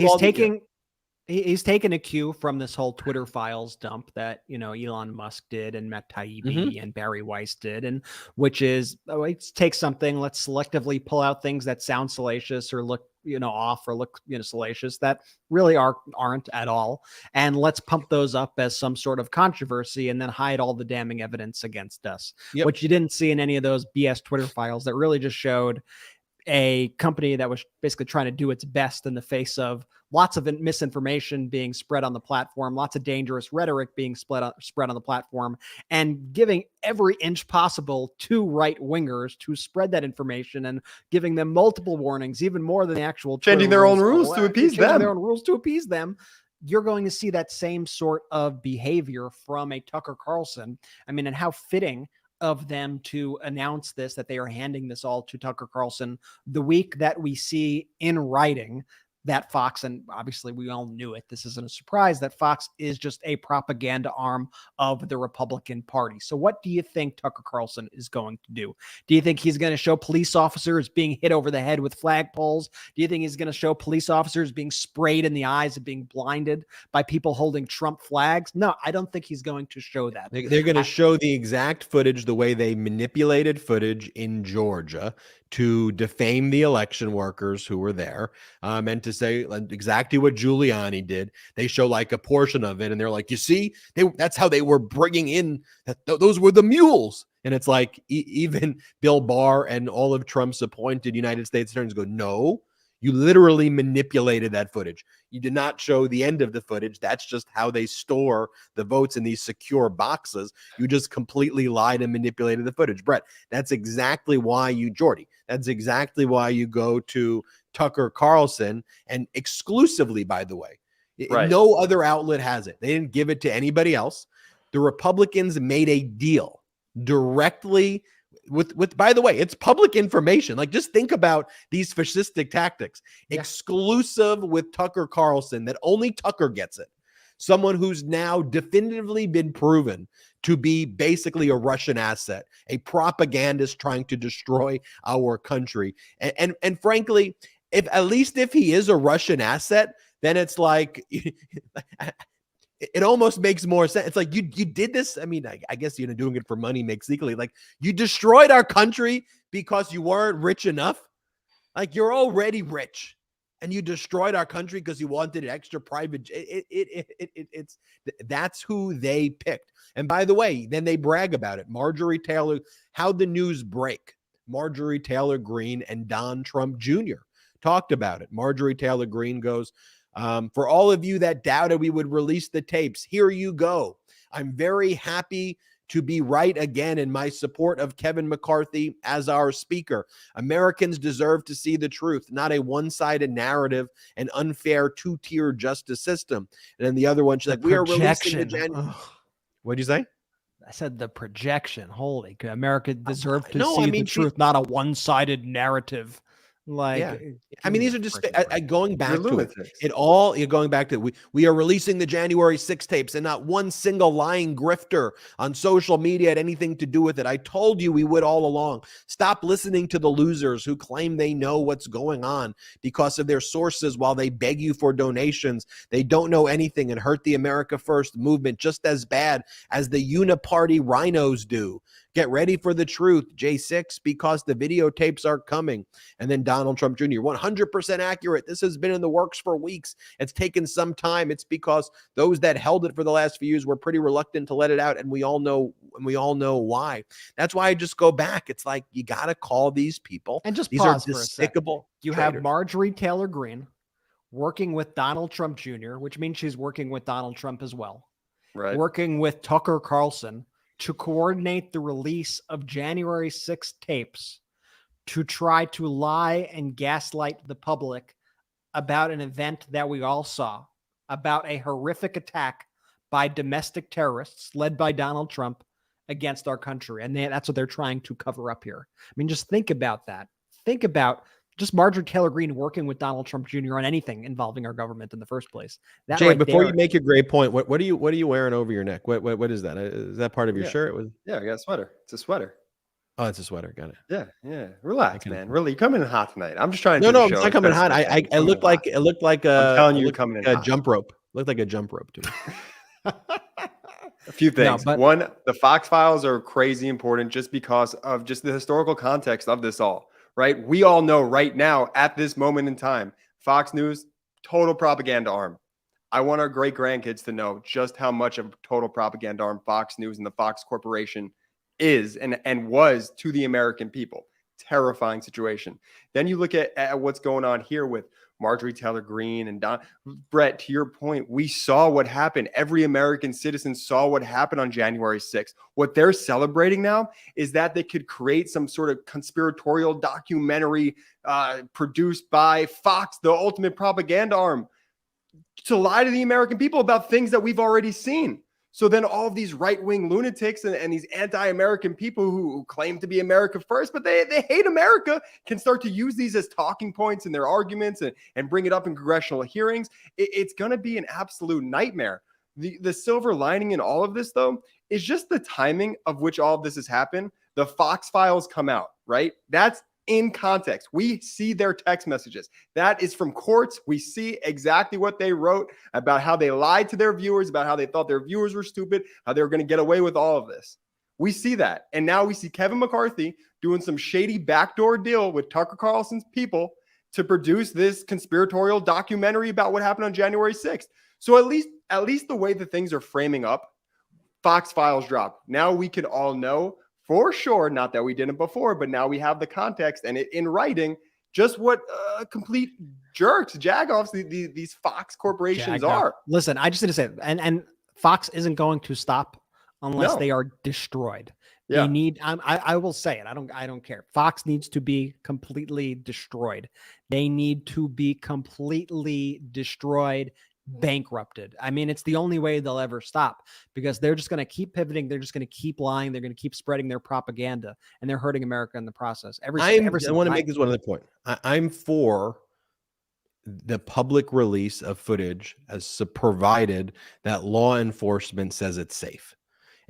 he's taken a cue from this whole Twitter files dump that, Elon Musk did and Matt Taibbi and Barry Weiss did, and which is, let's take something, let's selectively pull out things that sound salacious or look, off or look, salacious that really aren't at all. And let's pump those up as some sort of controversy and then hide all the damning evidence against us, which you didn't see in any of those BS Twitter files that really just showed a company that was basically trying to do its best in the face of lots of misinformation being spread on the platform, lots of dangerous rhetoric being spread on the platform, and giving every inch possible to right-wingers to spread that information and giving them multiple warnings, even more than the actual changing their own rules to appease them. Their own rules to appease them. You're going to see that same sort of behavior from a Tucker Carlson. I mean, and how fitting of them to announce this, that they are handing this all to Tucker Carlson the week that we see in writing that Fox, and obviously we all knew it, this isn't a surprise, that Fox is just a propaganda arm of the Republican Party. So what do you think Tucker Carlson is going to do? Do you think he's going to show police officers being hit over the head with flagpoles? Do you think he's going to show police officers being sprayed in the eyes and being blinded by people holding Trump flags? No, I don't think he's going to show that. They're going to show the exact footage, the way they manipulated footage in Georgia to defame the election workers who were there, and to say exactly what Giuliani did. They show like a portion of it, and they're like, you see, that's how they were bringing in, those were the mules. And it's like even Bill Barr and all of Trump's appointed United States attorneys go, no, you literally manipulated that footage. You did not show the end of the footage. That's just how they store the votes in these secure boxes. You just completely lied and manipulated the footage. Brett, that's exactly why that's exactly why you go to Tucker Carlson, and exclusively, by the way. Right. No other outlet has it. They didn't give it to anybody else. The Republicans made a deal directly with by the way, it's public information. Like, just think about these fascistic tactics. Exclusive with Tucker Carlson, that only Tucker gets it. Someone who's now definitively been proven to be basically a Russian asset, a propagandist trying to destroy our country. And frankly, if he is a Russian asset, then it's like it almost makes more sense. It's like you did this. I mean, I guess doing it for money makes legally. Like, you destroyed our country because you weren't rich enough. Like, you're already rich, and you destroyed our country because you wanted an extra private. That's who they picked. And by the way, then they brag about it. Marjorie Taylor, how'd the news break? Marjorie Taylor Greene and Don Trump Jr. talked about it. Marjorie Taylor Greene goes, for all of you that doubted we would release the tapes, here you go. I'm very happy to be right again in my support of Kevin McCarthy as our speaker. Americans deserve to see the truth, not a one-sided narrative and unfair two-tier justice system. And then the other one, she's like, we are releasing the What'd you say? I said the projection. Holy, America deserved to see the truth, not a one-sided narrative. Like, Yeah. I give mean, me these a are just freaking break. going You're back to it. lunatics. You're going back to we are releasing the January 6 tapes, and not one single lying grifter on social media had anything to do with it. I told you we would all along. Stop listening to the losers who claim they know what's going on because of their sources while they beg you for donations. They don't know anything and hurt the America First movement just as bad as the uniparty rhinos do. Get ready for the truth, J6, because the videotapes are coming. And then Donald Trump Jr., 100% accurate. This has been in the works for weeks. It's taken some time. It's because those that held it for the last few years were pretty reluctant to let it out, and we all know why. That's why I just go back. It's like you got to call these people. And just these pause are for a second. despicable. You traitors. have Marjorie Taylor Greene working with Donald Trump Jr., which means she's working with Donald Trump as well. Right. Working with Tucker Carlson to coordinate the release of January 6 tapes to try to lie and gaslight the public about an event that we all saw, about a horrific attack by domestic terrorists led by Donald Trump against our country. And that's what they're trying to cover up here. I mean, just think about that. Think about just Marjorie Taylor Greene working with Donald Trump Jr. on anything involving our government in the first place. That Jay, right before there, you make your great point, what are you wearing over your neck? What is that? Is that part of your Yeah. shirt? Yeah, I got a sweater. It's a sweater. Oh, it's a sweater. Got it. Yeah. Relax, Okay. man. Really, you come in hot tonight. I'm just trying to No, do the no, show it's not as coming best hot. as can. It looked like I'm telling you, it looked coming in like a hot. jump rope. Looked like a jump rope to me. A few things. but- One, the Fox files are crazy important just because of just the historical context of this all, right? We all know right now at this moment in time, Fox News, total propaganda arm. I want our great grandkids to know just how much of a total propaganda arm Fox News and the Fox Corporation is and was to the American people. Terrifying situation. Then you look at what's going on here with Marjorie Taylor Greene and Brett, to your point, we saw what happened. Every American citizen saw what happened on January 6th. What they're celebrating now is that they could create some sort of conspiratorial documentary produced by Fox, the ultimate propaganda arm, to lie to the American people about things that we've already seen. So then all of these right-wing lunatics and these anti-American people who claim to be America first, but they hate America, can start to use these as talking points in their arguments and bring it up in congressional hearings. It's going to be an absolute nightmare. The silver lining in all of this, though, is just the timing of which all of this has happened. The Fox files come out, right? That's in context. We see their text messages. That is from courts. We see exactly what they wrote about how they lied to their viewers, about how they thought their viewers were stupid, how they were going to get away with all of this. We see that. And now we see Kevin McCarthy doing some shady backdoor deal with Tucker Carlson's people to produce this conspiratorial documentary about what happened on January 6th. So at least the way that things are framing up, Fox files drop. Now we can all know for sure, not that we didn't before, but now we have the context and it in writing, just what complete jerks, jagoffs these Fox corporations are. Listen, I just need to say, and Fox isn't going to stop unless they are destroyed. Yeah. They need. I will say it. I don't care. Fox needs to be completely destroyed. They need to be completely destroyed, bankrupted. I mean, it's the only way they'll ever stop, because they're just going to keep pivoting. They're just going to keep lying. They're going to keep spreading their propaganda, and they're hurting America in the process. I want to make this one other point. I'm for the public release of footage as provided that law enforcement says it's safe.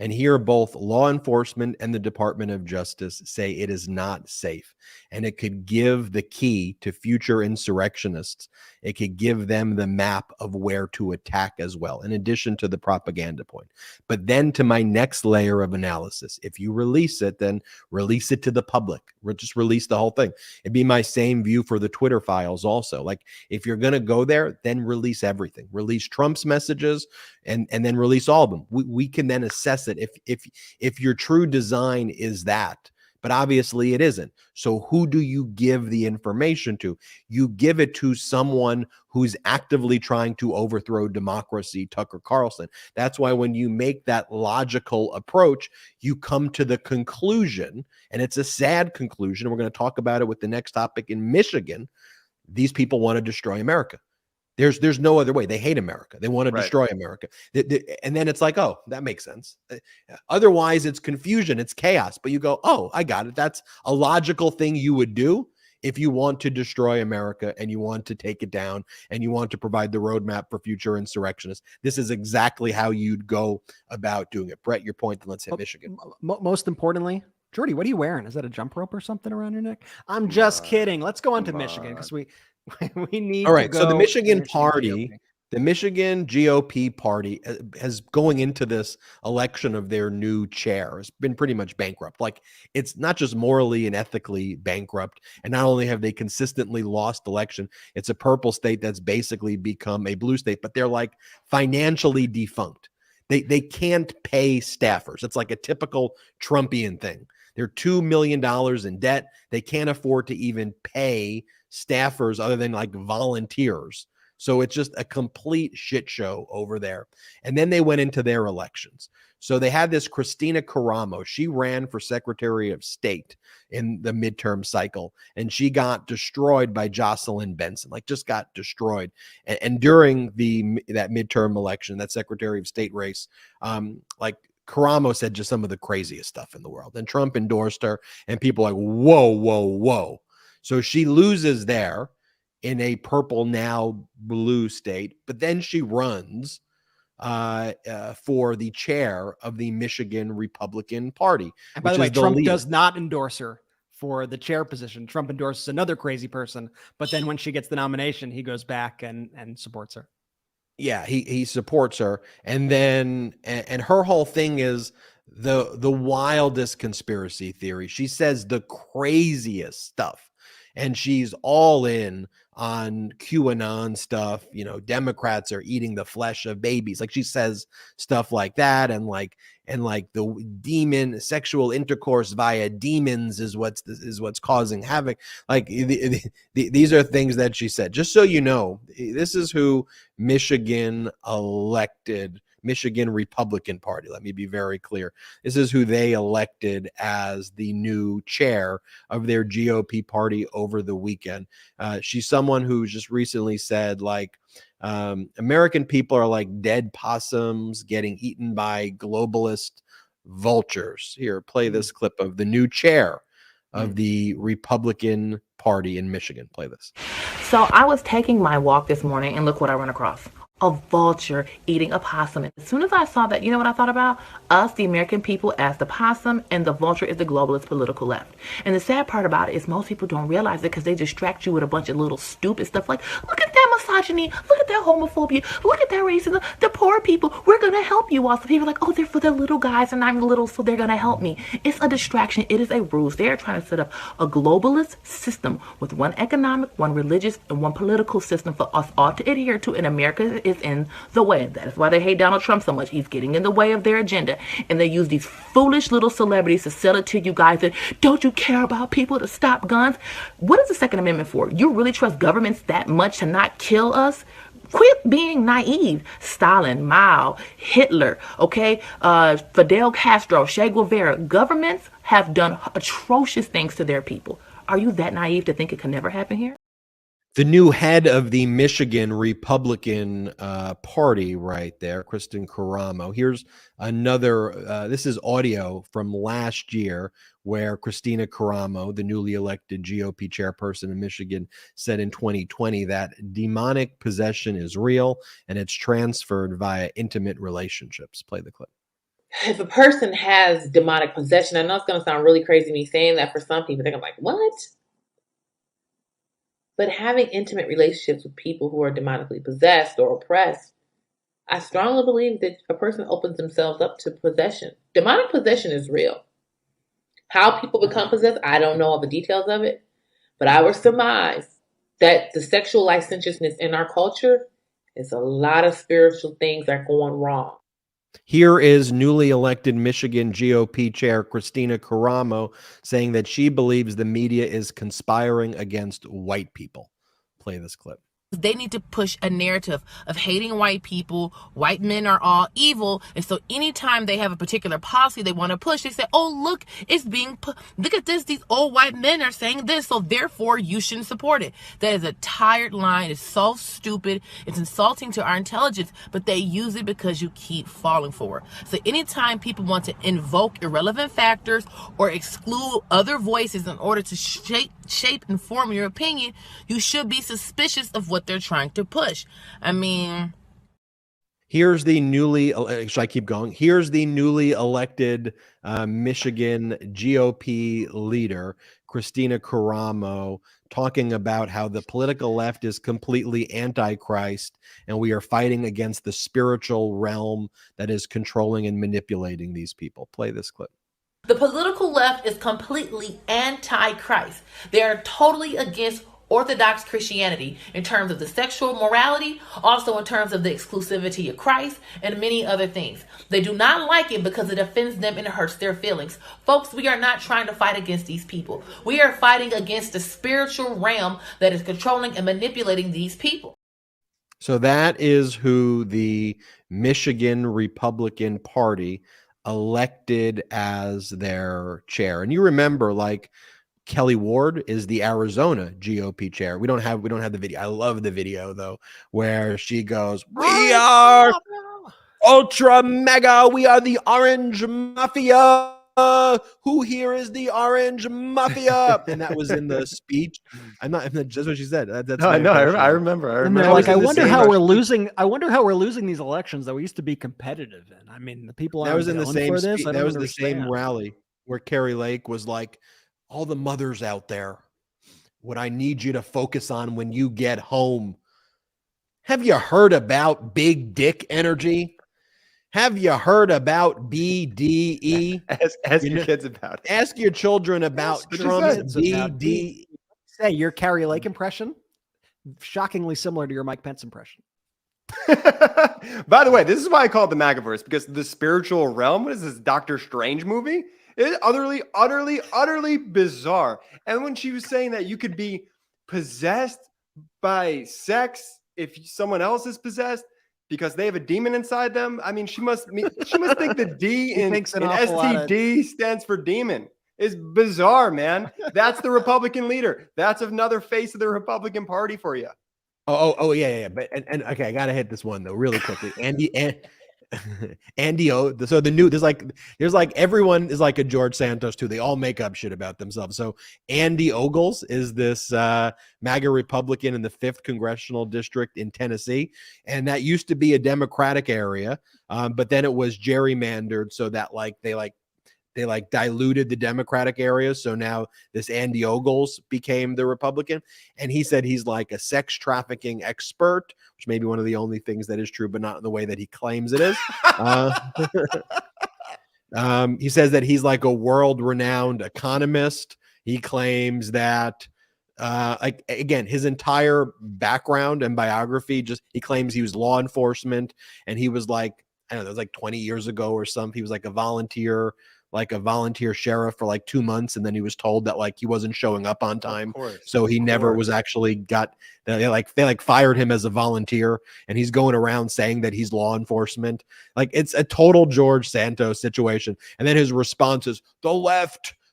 And here, both law enforcement and the Department of Justice say it is not safe. And it could give the key to future insurrectionists. It could give them the map of where to attack as well, in addition to the propaganda point. But then to my next layer of analysis, if you release it, then release it to the public. Just release the whole thing. It'd be my same view for the Twitter files also. Like, if you're going to go there, then release everything. Release Trump's messages and then release all of them. We can then assess it if your true design is that. But obviously it isn't. So who do you give the information to? You give it to someone who's actively trying to overthrow democracy, Tucker Carlson. That's why when you make that logical approach, you come to the conclusion, and it's a sad conclusion. We're going to talk about it with the next topic in Michigan. These people want to destroy America. There's no other way. They hate America. They want to destroy America. And then it's like, oh, that makes sense. Otherwise, it's confusion. It's chaos. But you go, oh, I got it. That's a logical thing you would do. if you want to destroy America and you want to take it down and you want to provide the roadmap for future insurrectionists, this is exactly how you'd go about doing it. Brett, your point, then let's hit Michigan. Most importantly, Jordy, what are you wearing? Is that a jump rope or something around your neck? I'm just kidding. Let's go on to Michigan because we need All right. to go. So the Michigan GOP. party, the Michigan GOP party has going into this election of their new chair has been pretty much bankrupt. Like, it's not just morally and ethically bankrupt. And not only have they consistently lost election, it's a purple state that's basically become a blue state, but they're like financially defunct. They can't pay staffers. It's like a typical Trumpian thing. They're $2 million in debt. They can't afford to even pay staffers other than like volunteers. So it's just a complete shit show over there. And then they went into their elections. So they had this Christina Caramo. She ran for Secretary of State in the midterm cycle, and she got destroyed by Jocelyn Benson, like just got destroyed. And during that midterm election, that Secretary of State race, like Caramo said just some of the craziest stuff in the world. And Trump endorsed her, and people are like, whoa, whoa, whoa. So she loses there in a purple, now blue state, but then she runs for the chair of the Michigan Republican Party. And by the way, Trump does not endorse her for the chair position. Trump endorses another crazy person, but then when she gets the nomination, he goes back and supports her. Yeah, he supports her. And then and her whole thing is the wildest conspiracy theory. She says the craziest stuff. And she's all in on QAnon stuff. You know, Democrats are eating the flesh of babies. Like, she says stuff like that, and like the demon sexual intercourse via demons is what's causing havoc. Like, these are things that she said. Just so you know, this is who Michigan elected. Michigan Republican Party. Let me be very clear. This is who they elected as the new chair of their GOP party over the weekend. She's someone who just recently said, like, American people are like dead possums getting eaten by globalist vultures. Here, play this clip of the new chair of the Republican Party in Michigan. Play this. So I was taking my walk this morning, and look what I run across. A vulture eating a possum. And as soon as I saw that, you know what I thought about? Us, the American people, as the possum, and the vulture is the globalist political left. And the sad part about it is most people don't realize it because they distract you with a bunch of little stupid stuff like, look at that misogyny, look at that homophobia, look at that racism, the poor people, we're going to help you. Also, people are like, oh, they're for the little guys and I'm little, so they're going to help me. It's a distraction. It is a ruse. They're trying to set up a globalist system with one economic, one religious, and one political system for us all to adhere to, and America is in the way. That is why they hate Donald Trump so much. He's getting in the way of their agenda. And they use these foolish little celebrities to sell it to you guys that, don't you care about people to stop guns? What is the Second Amendment for? You really trust governments that much to not kill us? Quit being naive. Stalin, Mao, Hitler, okay, Fidel Castro, Che Guevara. Governments have done atrocious things to their people. Are you that naive to think it can never happen here? The new head of the Michigan Republican Party right there, Kristen Caramo. Here's another, this is audio from last year where Christina Caramo, the newly elected GOP chairperson in Michigan, said in 2020 that demonic possession is real and it's transferred via intimate relationships. Play the clip. If a person has demonic possession, I know it's going to sound really crazy me saying that for some people. They're going to be like, what? But having intimate relationships with people who are demonically possessed or oppressed, I strongly believe that a person opens themselves up to possession. Demonic possession is real. How people become possessed, I don't know all the details of it, but I would surmise that the sexual licentiousness in our culture is a lot of spiritual things that are going wrong. Here is newly elected Michigan GOP chair Christina Caramo saying that she believes the media is conspiring against white people. Play this clip. They need to push a narrative of hating white people. White men are all evil. And so anytime they have a particular policy they want to push, they say, oh, look, it's being put. Look at this. These old white men are saying this. So therefore you shouldn't support it. That is a tired line. It's so stupid. It's insulting to our intelligence, but they use it because you keep falling for it. So anytime people want to invoke irrelevant factors or exclude other voices in order to shape and form your opinion, you should be suspicious of what they're trying to push. I mean, here's the newly, should I keep going? Here's the newly elected Michigan GOP leader, Christina Caramo, talking about how the political left is completely antichrist and we are fighting against the spiritual realm that is controlling and manipulating these people. Play this clip. The political left is completely anti-Christ. They are totally against Orthodox Christianity in terms of the sexual morality, also in terms of the exclusivity of Christ, and many other things. They do not like it because it offends them and it hurts their feelings. Folks, we are not trying to fight against these people. We are fighting against the spiritual realm that is controlling and manipulating these people. So that is who the Michigan Republican Party elected as their chair. And you remember, like, Kelly Ward is the Arizona GOP chair. We don't have the video. I love the video though, where she goes, "We are ultra mega. We are the orange mafia. Who here is the orange mafia?" And that was in the speech. I'm not. That's what she said. That's no, I remember. And they're like, I wonder how we're losing. I wonder how we're losing these elections that we used to be competitive in. I mean, the people that was in the same. That was the same rally where Carrie Lake was like, all the mothers out there, what I need you to focus on when you get home. Have you heard about big dick energy? Have you heard about BDE? Ask your kids about it. Ask your children about Trump's BDE. Say your Carrie Lake impression, shockingly similar to your Mike Pence impression. By the way, this is why I call it the MAGAverse, because the spiritual realm, what is this, Doctor Strange movie? It's utterly bizarre. And when she was saying that you could be possessed by sex if someone else is possessed because they have a demon inside them, I mean, she must think the D in STD stands for demon. It's bizarre, man. That's the Republican leader. That's another face of the Republican Party for you. Oh, yeah. But and okay, I gotta hit this one though, really quickly. Andy O. So the new there's like everyone is like a George Santos too. They all make up shit about themselves. So Andy Ogles is this MAGA Republican in the 5th congressional district in Tennessee, and that used to be a Democratic area, but then it was gerrymandered so that they diluted the Democratic areas. So now this Andy Ogles became the Republican. And he said he's like a sex trafficking expert, which may be one of the only things that is true, but not in the way that he claims it is. He says that he's like a world-renowned economist. He claims that, again, his entire background and biography, he claims he was law enforcement. And he was like, I don't know, it was like 20 years ago or something. He was like a volunteer sheriff for like 2 months, and then he was told that like he wasn't showing up on time, so he never was actually got. They fired him as a volunteer, and he's going around saying that he's law enforcement. Like, it's a total George Santos situation. And then his response is, the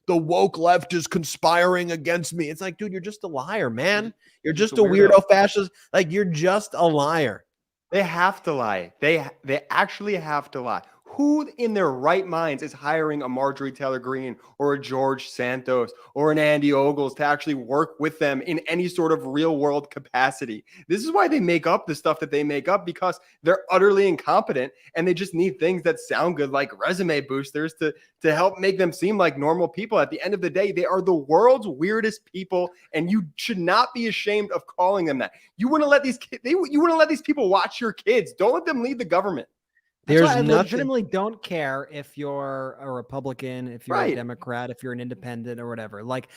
woke left is conspiring against me. It's like, dude, you're just a liar, man. You're just a weirdo fascist. Like, you're just a liar. They have to lie. They actually have to lie. Who in their right minds is hiring a Marjorie Taylor Greene or a George Santos or an Andy Ogles to actually work with them in any sort of real world capacity? This is why they make up the stuff that they make up, because they're utterly incompetent and they just need things that sound good, like resume boosters, to help make them seem like normal people. At the end of the day, they are the world's weirdest people, and you should not be ashamed of calling them that. You want to let these people watch your kids. Don't let them lead the government. I legitimately don't care if you're a Republican, if you're a Democrat, if you're an independent or whatever. Like,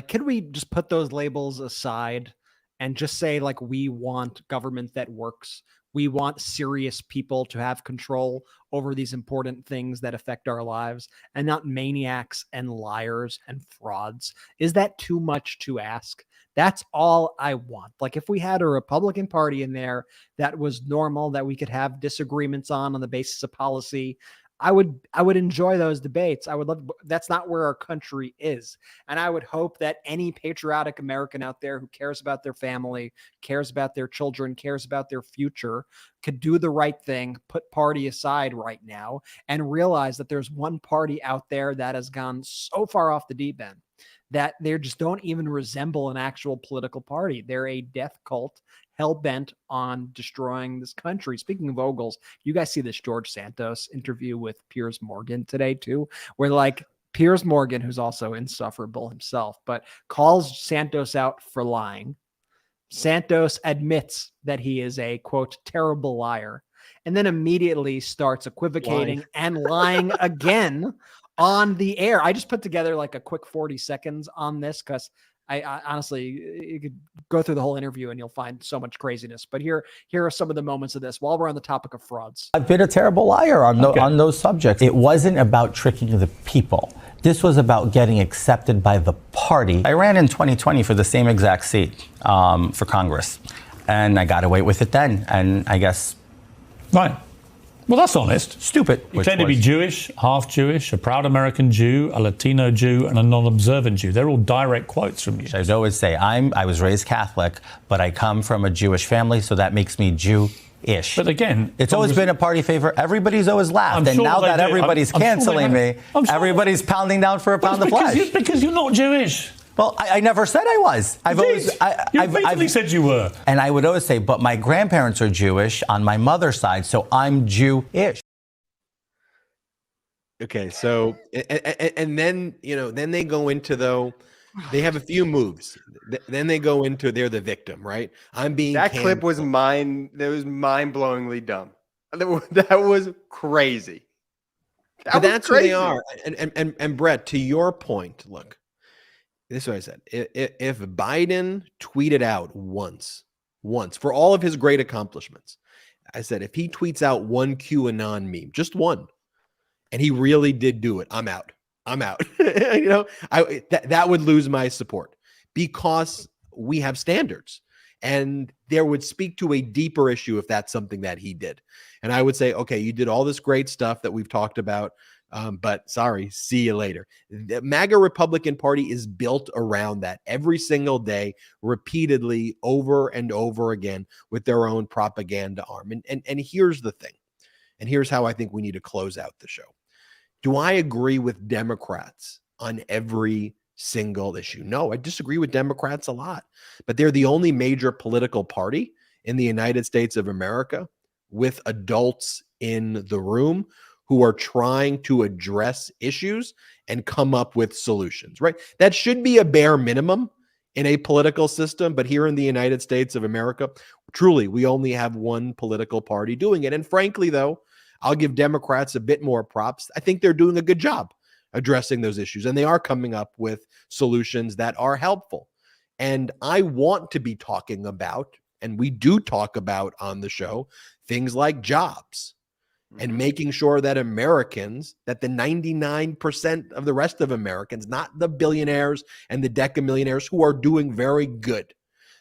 could we just put those labels aside and just say, like, we want government that works. We want serious people to have control over these important things that affect our lives, and not maniacs and liars and frauds. Is that too much to ask? That's all I want. Like if we had a Republican Party in there that was normal, that we could have disagreements on the basis of policy, I would enjoy those debates. I would love. That's not where our country is, and I would hope that any patriotic American out there who cares about their family, cares about their children, cares about their future, could do the right thing, put party aside right now, and realize that there's one party out there that has gone so far off the deep end that they just don't even resemble an actual political party. They're a death cult hell-bent on destroying this country. Speaking of ogles, you guys see this George Santos interview with Piers Morgan today too, where like Piers Morgan, who's also insufferable himself, but calls Santos out for lying. Santos admits that he is a, quote, terrible liar, and then immediately starts equivocating and lying again on the air. I just put together like a quick 40 seconds on this because I honestly, you could go through the whole interview and you'll find so much craziness. But here are some of the moments of this while we're on the topic of frauds. I've been a terrible liar on those subjects. It wasn't about tricking the people. This was about getting accepted by the party. I ran in 2020 for the same exact seat for Congress, and I got away with it then. And I guess, right. Well, that's honest. Stupid. You claim to be Jewish, half Jewish, a proud American Jew, a Latino Jew, and a non-observant Jew. They're all direct quotes from you. I always say I was raised Catholic, but I come from a Jewish family, so that makes me Jew-ish. But again, it's always been a party favor. Everybody's always laughed, and now that everybody's canceling me, everybody's pounding down for a pound of flesh. Because you're not Jewish. Well, I never said I was. I've said you were. And I would always say, but my grandparents are Jewish on my mother's side, so I'm Jew-ish. Okay, so and then then they go into they have a few moves. Then they go into they're the victim, right? That clip was mind-blowingly dumb. That was crazy. But that's who they are. And Brett, to your point, look. This is what I said. If Biden tweeted out once for all of his great accomplishments, I said, if he tweets out one QAnon meme, just one, and he really did do it, I'm out. That would lose my support because we have standards, and there would speak to a deeper issue if that's something that he did. And I would say, okay, you did all this great stuff that we've talked about. But sorry, see you later. The MAGA Republican Party is built around that every single day, repeatedly, over and over again, with their own propaganda arm. And here's the thing, and here's how I think we need to close out the show. Do I agree with Democrats on every single issue? No, I disagree with Democrats a lot, but they're the only major political party in the United States of America with adults in the room who are trying to address issues and come up with solutions, right? That should be a bare minimum in a political system. But here in the United States of America, truly, we only have one political party doing it. And frankly, though, I'll give Democrats a bit more props. I think they're doing a good job addressing those issues, and they are coming up with solutions that are helpful. And I want to be talking about, and we do talk about on the show, things like jobs. And making sure that Americans, that the 99% of the rest of Americans, not the billionaires and the decamillionaires who are doing very good,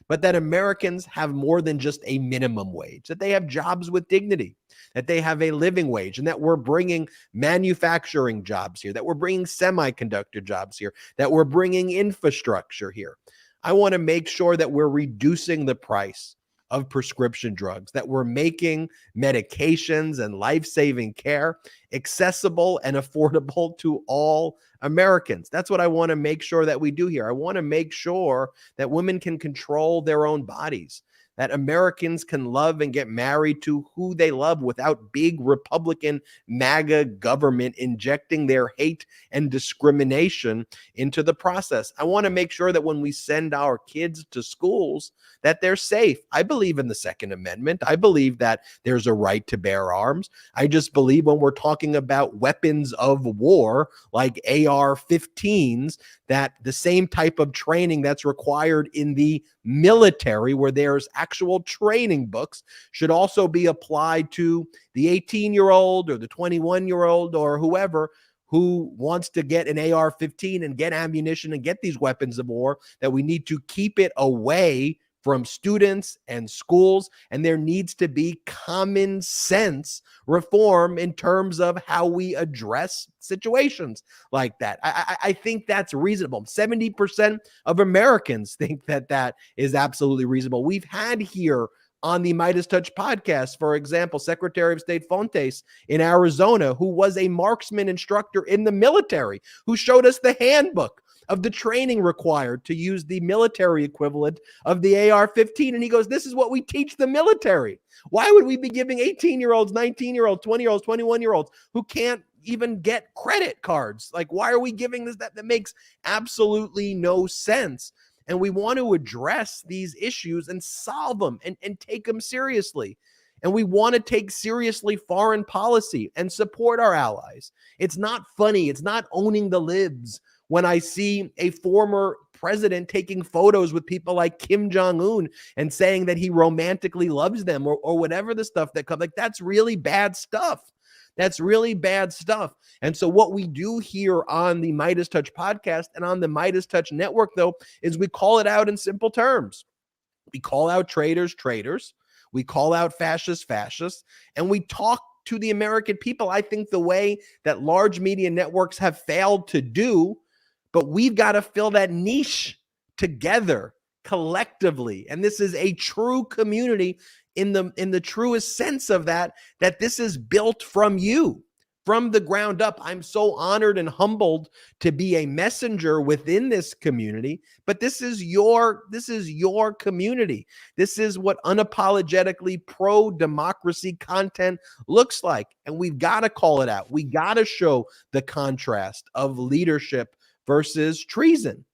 but that Americans have more than just a minimum wage, that they have jobs with dignity, that they have a living wage, and that we're bringing manufacturing jobs here, that we're bringing semiconductor jobs here, that we're bringing infrastructure here. I want to make sure that we're reducing the price of prescription drugs, that we're making medications and life-saving care accessible and affordable to all Americans. That's what I want to make sure that we do here. I want to make sure that women can control their own bodies, that Americans can love and get married to who they love without big Republican MAGA government injecting their hate and discrimination into the process. I want to make sure that when we send our kids to schools, that they're safe. I believe in the Second Amendment. I believe that there's a right to bear arms. I just believe when we're talking about weapons of war like AR-15s, that the same type of training that's required in the military, where there's actual training books, should also be applied to the 18-year-old or the 21-year-old or whoever who wants to get an AR-15 and get ammunition and get these weapons of war, that we need to keep it away from students and schools, and there needs to be common sense reform in terms of how we address situations like that. I think that's reasonable. 70% of Americans think that that is absolutely reasonable. We've had here on the Midas Touch podcast, for example, Secretary of State Fontes in Arizona, who was a marksman instructor in the military, who showed us the handbook of the training required to use the military equivalent of the AR-15. And he goes, this is what we teach the military. Why would we be giving 18-year-olds, 19-year-olds, 20-year-olds, 21-year-olds who can't even get credit cards? Like, why are we giving this? That makes absolutely no sense. And we want to address these issues and solve them and take them seriously. And we want to take seriously foreign policy and support our allies. It's not funny. It's not owning the libs when I see a former president taking photos with people like Kim Jong-un and saying that he romantically loves them or whatever the stuff that comes. Like, that's really bad stuff. That's really bad stuff. And so what we do here on the Midas Touch podcast and on the Midas Touch network, though, is we call it out in simple terms. We call out traitors, traitors. We call out fascists, fascists. And we talk to the American people, I think, the way that large media networks have failed to do. But we've got to fill that niche together collectively. And this is a true community in the truest sense of that this is built from you, from the ground up. I'm so honored and humbled to be a messenger within this community, but this is your community. This is what unapologetically pro-democracy content looks like. And we've got to call it out. We got to show the contrast of leadership versus treason.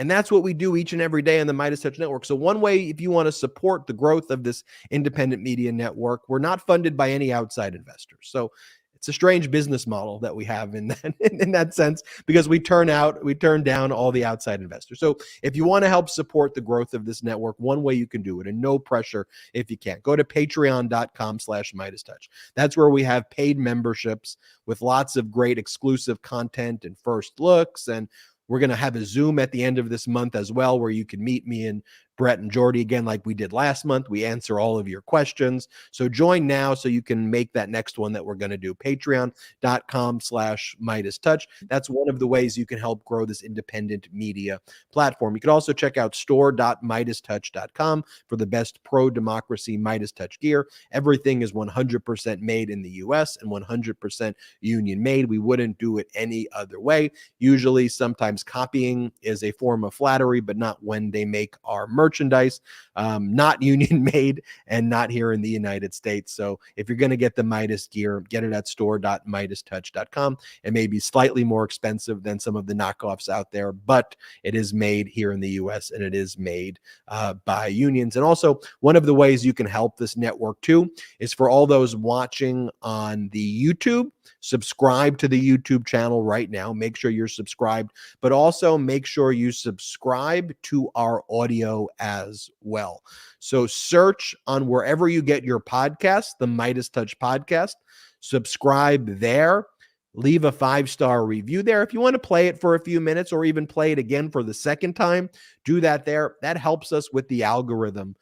And that's what we do each and every day on the Midas Touch Network. So one way, if you want to support the growth of this independent media network, we're not funded by any outside investors. So it's a strange business model that we have in that sense, because we turn down all the outside investors. So if you want to help support the growth of this network, one way you can do it, and no pressure if you can't, go to patreon.com/MidasTouch. That's where we have paid memberships with lots of great exclusive content and first looks. And we're going to have a Zoom at the end of this month as well, where you can meet me and Brett and Jordy again, like we did last month. We answer all of your questions. So join now so you can make that next one that we're going to do. Patreon.com/MidasTouch. That's one of the ways you can help grow this independent media platform. You can also check out store.MidasTouch.com for the best pro-democracy Midas Touch gear. Everything is 100% made in the US and 100% union made. We wouldn't do it any other way. Usually, sometimes copying is a form of flattery, but not when they make our merchandise, not union made and not here in the United States. So if you're going to get the Midas gear, get it at store.MidasTouch.com. It may be slightly more expensive than some of the knockoffs out there, but it is made here in the US and it is made by unions. And also, one of the ways you can help this network too is for all those watching on the YouTube. Subscribe to the YouTube channel right now. Make sure you're subscribed, but also make sure you subscribe to our audio as well. So search on wherever you get your podcast, the Midas Touch podcast, subscribe there. Leave a 5-star review there. If you want to play it for a few minutes or even play it again for the second time, do that there. That helps us with the algorithm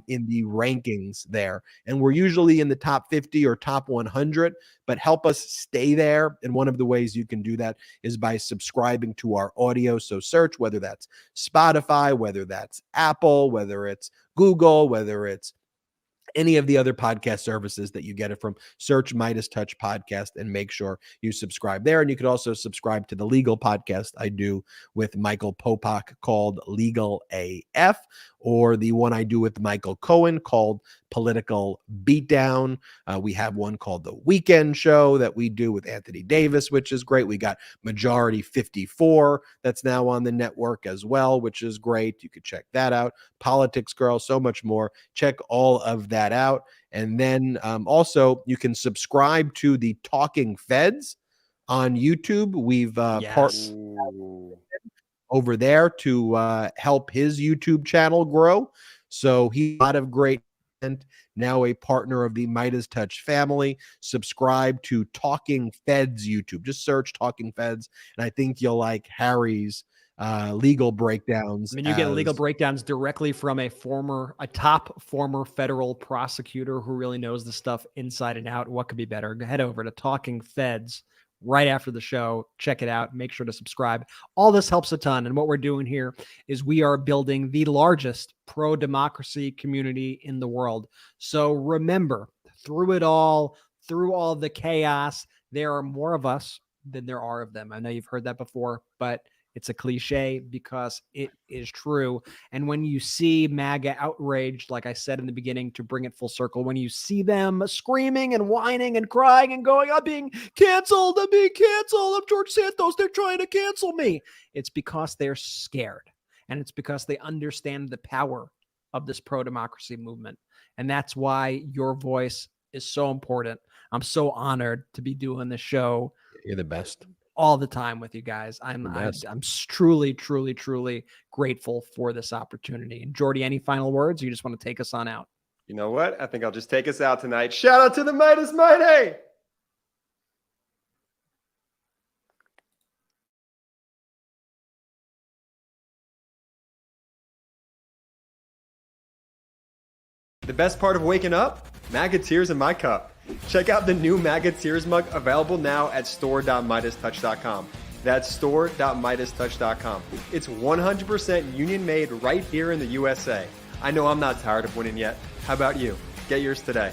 in the rankings there. And we're usually in the top 50 or top 100, but help us stay there. And one of the ways you can do that is by subscribing to our audio. So search, whether that's Spotify, whether that's Apple, whether it's Google, whether it's any of the other podcast services that you get it from. Search Midas Touch Podcast and make sure you subscribe there. And you could also subscribe to the legal podcast I do with Michael Popak called Legal AF, or the one I do with Michael Cohen called Political Beatdown. We have one called The Weekend Show that we do with Anthony Davis, which is great. We got Majority 54 that's now on the network as well, which is great. You could check that out. Politics Girl, so much more. Check all of that out. And then also you can subscribe to the Talking Feds on YouTube. We've partnered over there to help his YouTube channel grow. So he a lot of great now a partner of the Midas Touch family. Subscribe to Talking Feds YouTube. Just search Talking Feds, and I think you'll like Harry's legal breakdowns. I mean, you get legal breakdowns directly from a top former federal prosecutor who really knows the stuff inside and out. What could be better? Head over to Talking Feds right after the show. Check it out. Make sure to subscribe. All this helps a ton. And what we're doing here is we are building the largest pro-democracy community in the world. So remember, through it all, through all the chaos, there are more of us than there are of them. I know you've heard that before, but it's a cliche because it is true. And when you see MAGA outraged, like I said in the beginning, to bring it full circle, when you see them screaming and whining and crying and going, I'm being canceled, I'm George Santos, they're trying to cancel me. It's because they're scared. And it's because they understand the power of this pro-democracy movement. And that's why your voice is so important. I'm so honored to be doing the show. You're the best. All the time with you guys. I'm truly, truly, truly grateful for this opportunity. And Jordy, any final words? Or you just want to take us on out? You know what? I think I'll just take us out tonight. Shout out to the Midas Mighty! The best part of waking up? MAGA tears in my cup. Check out the new MAGA Tears mug, available now at store.midastouch.com. That's store.midastouch.com. It's 100% union made right here in the USA. I know I'm not tired of winning yet. How about you? Get yours today.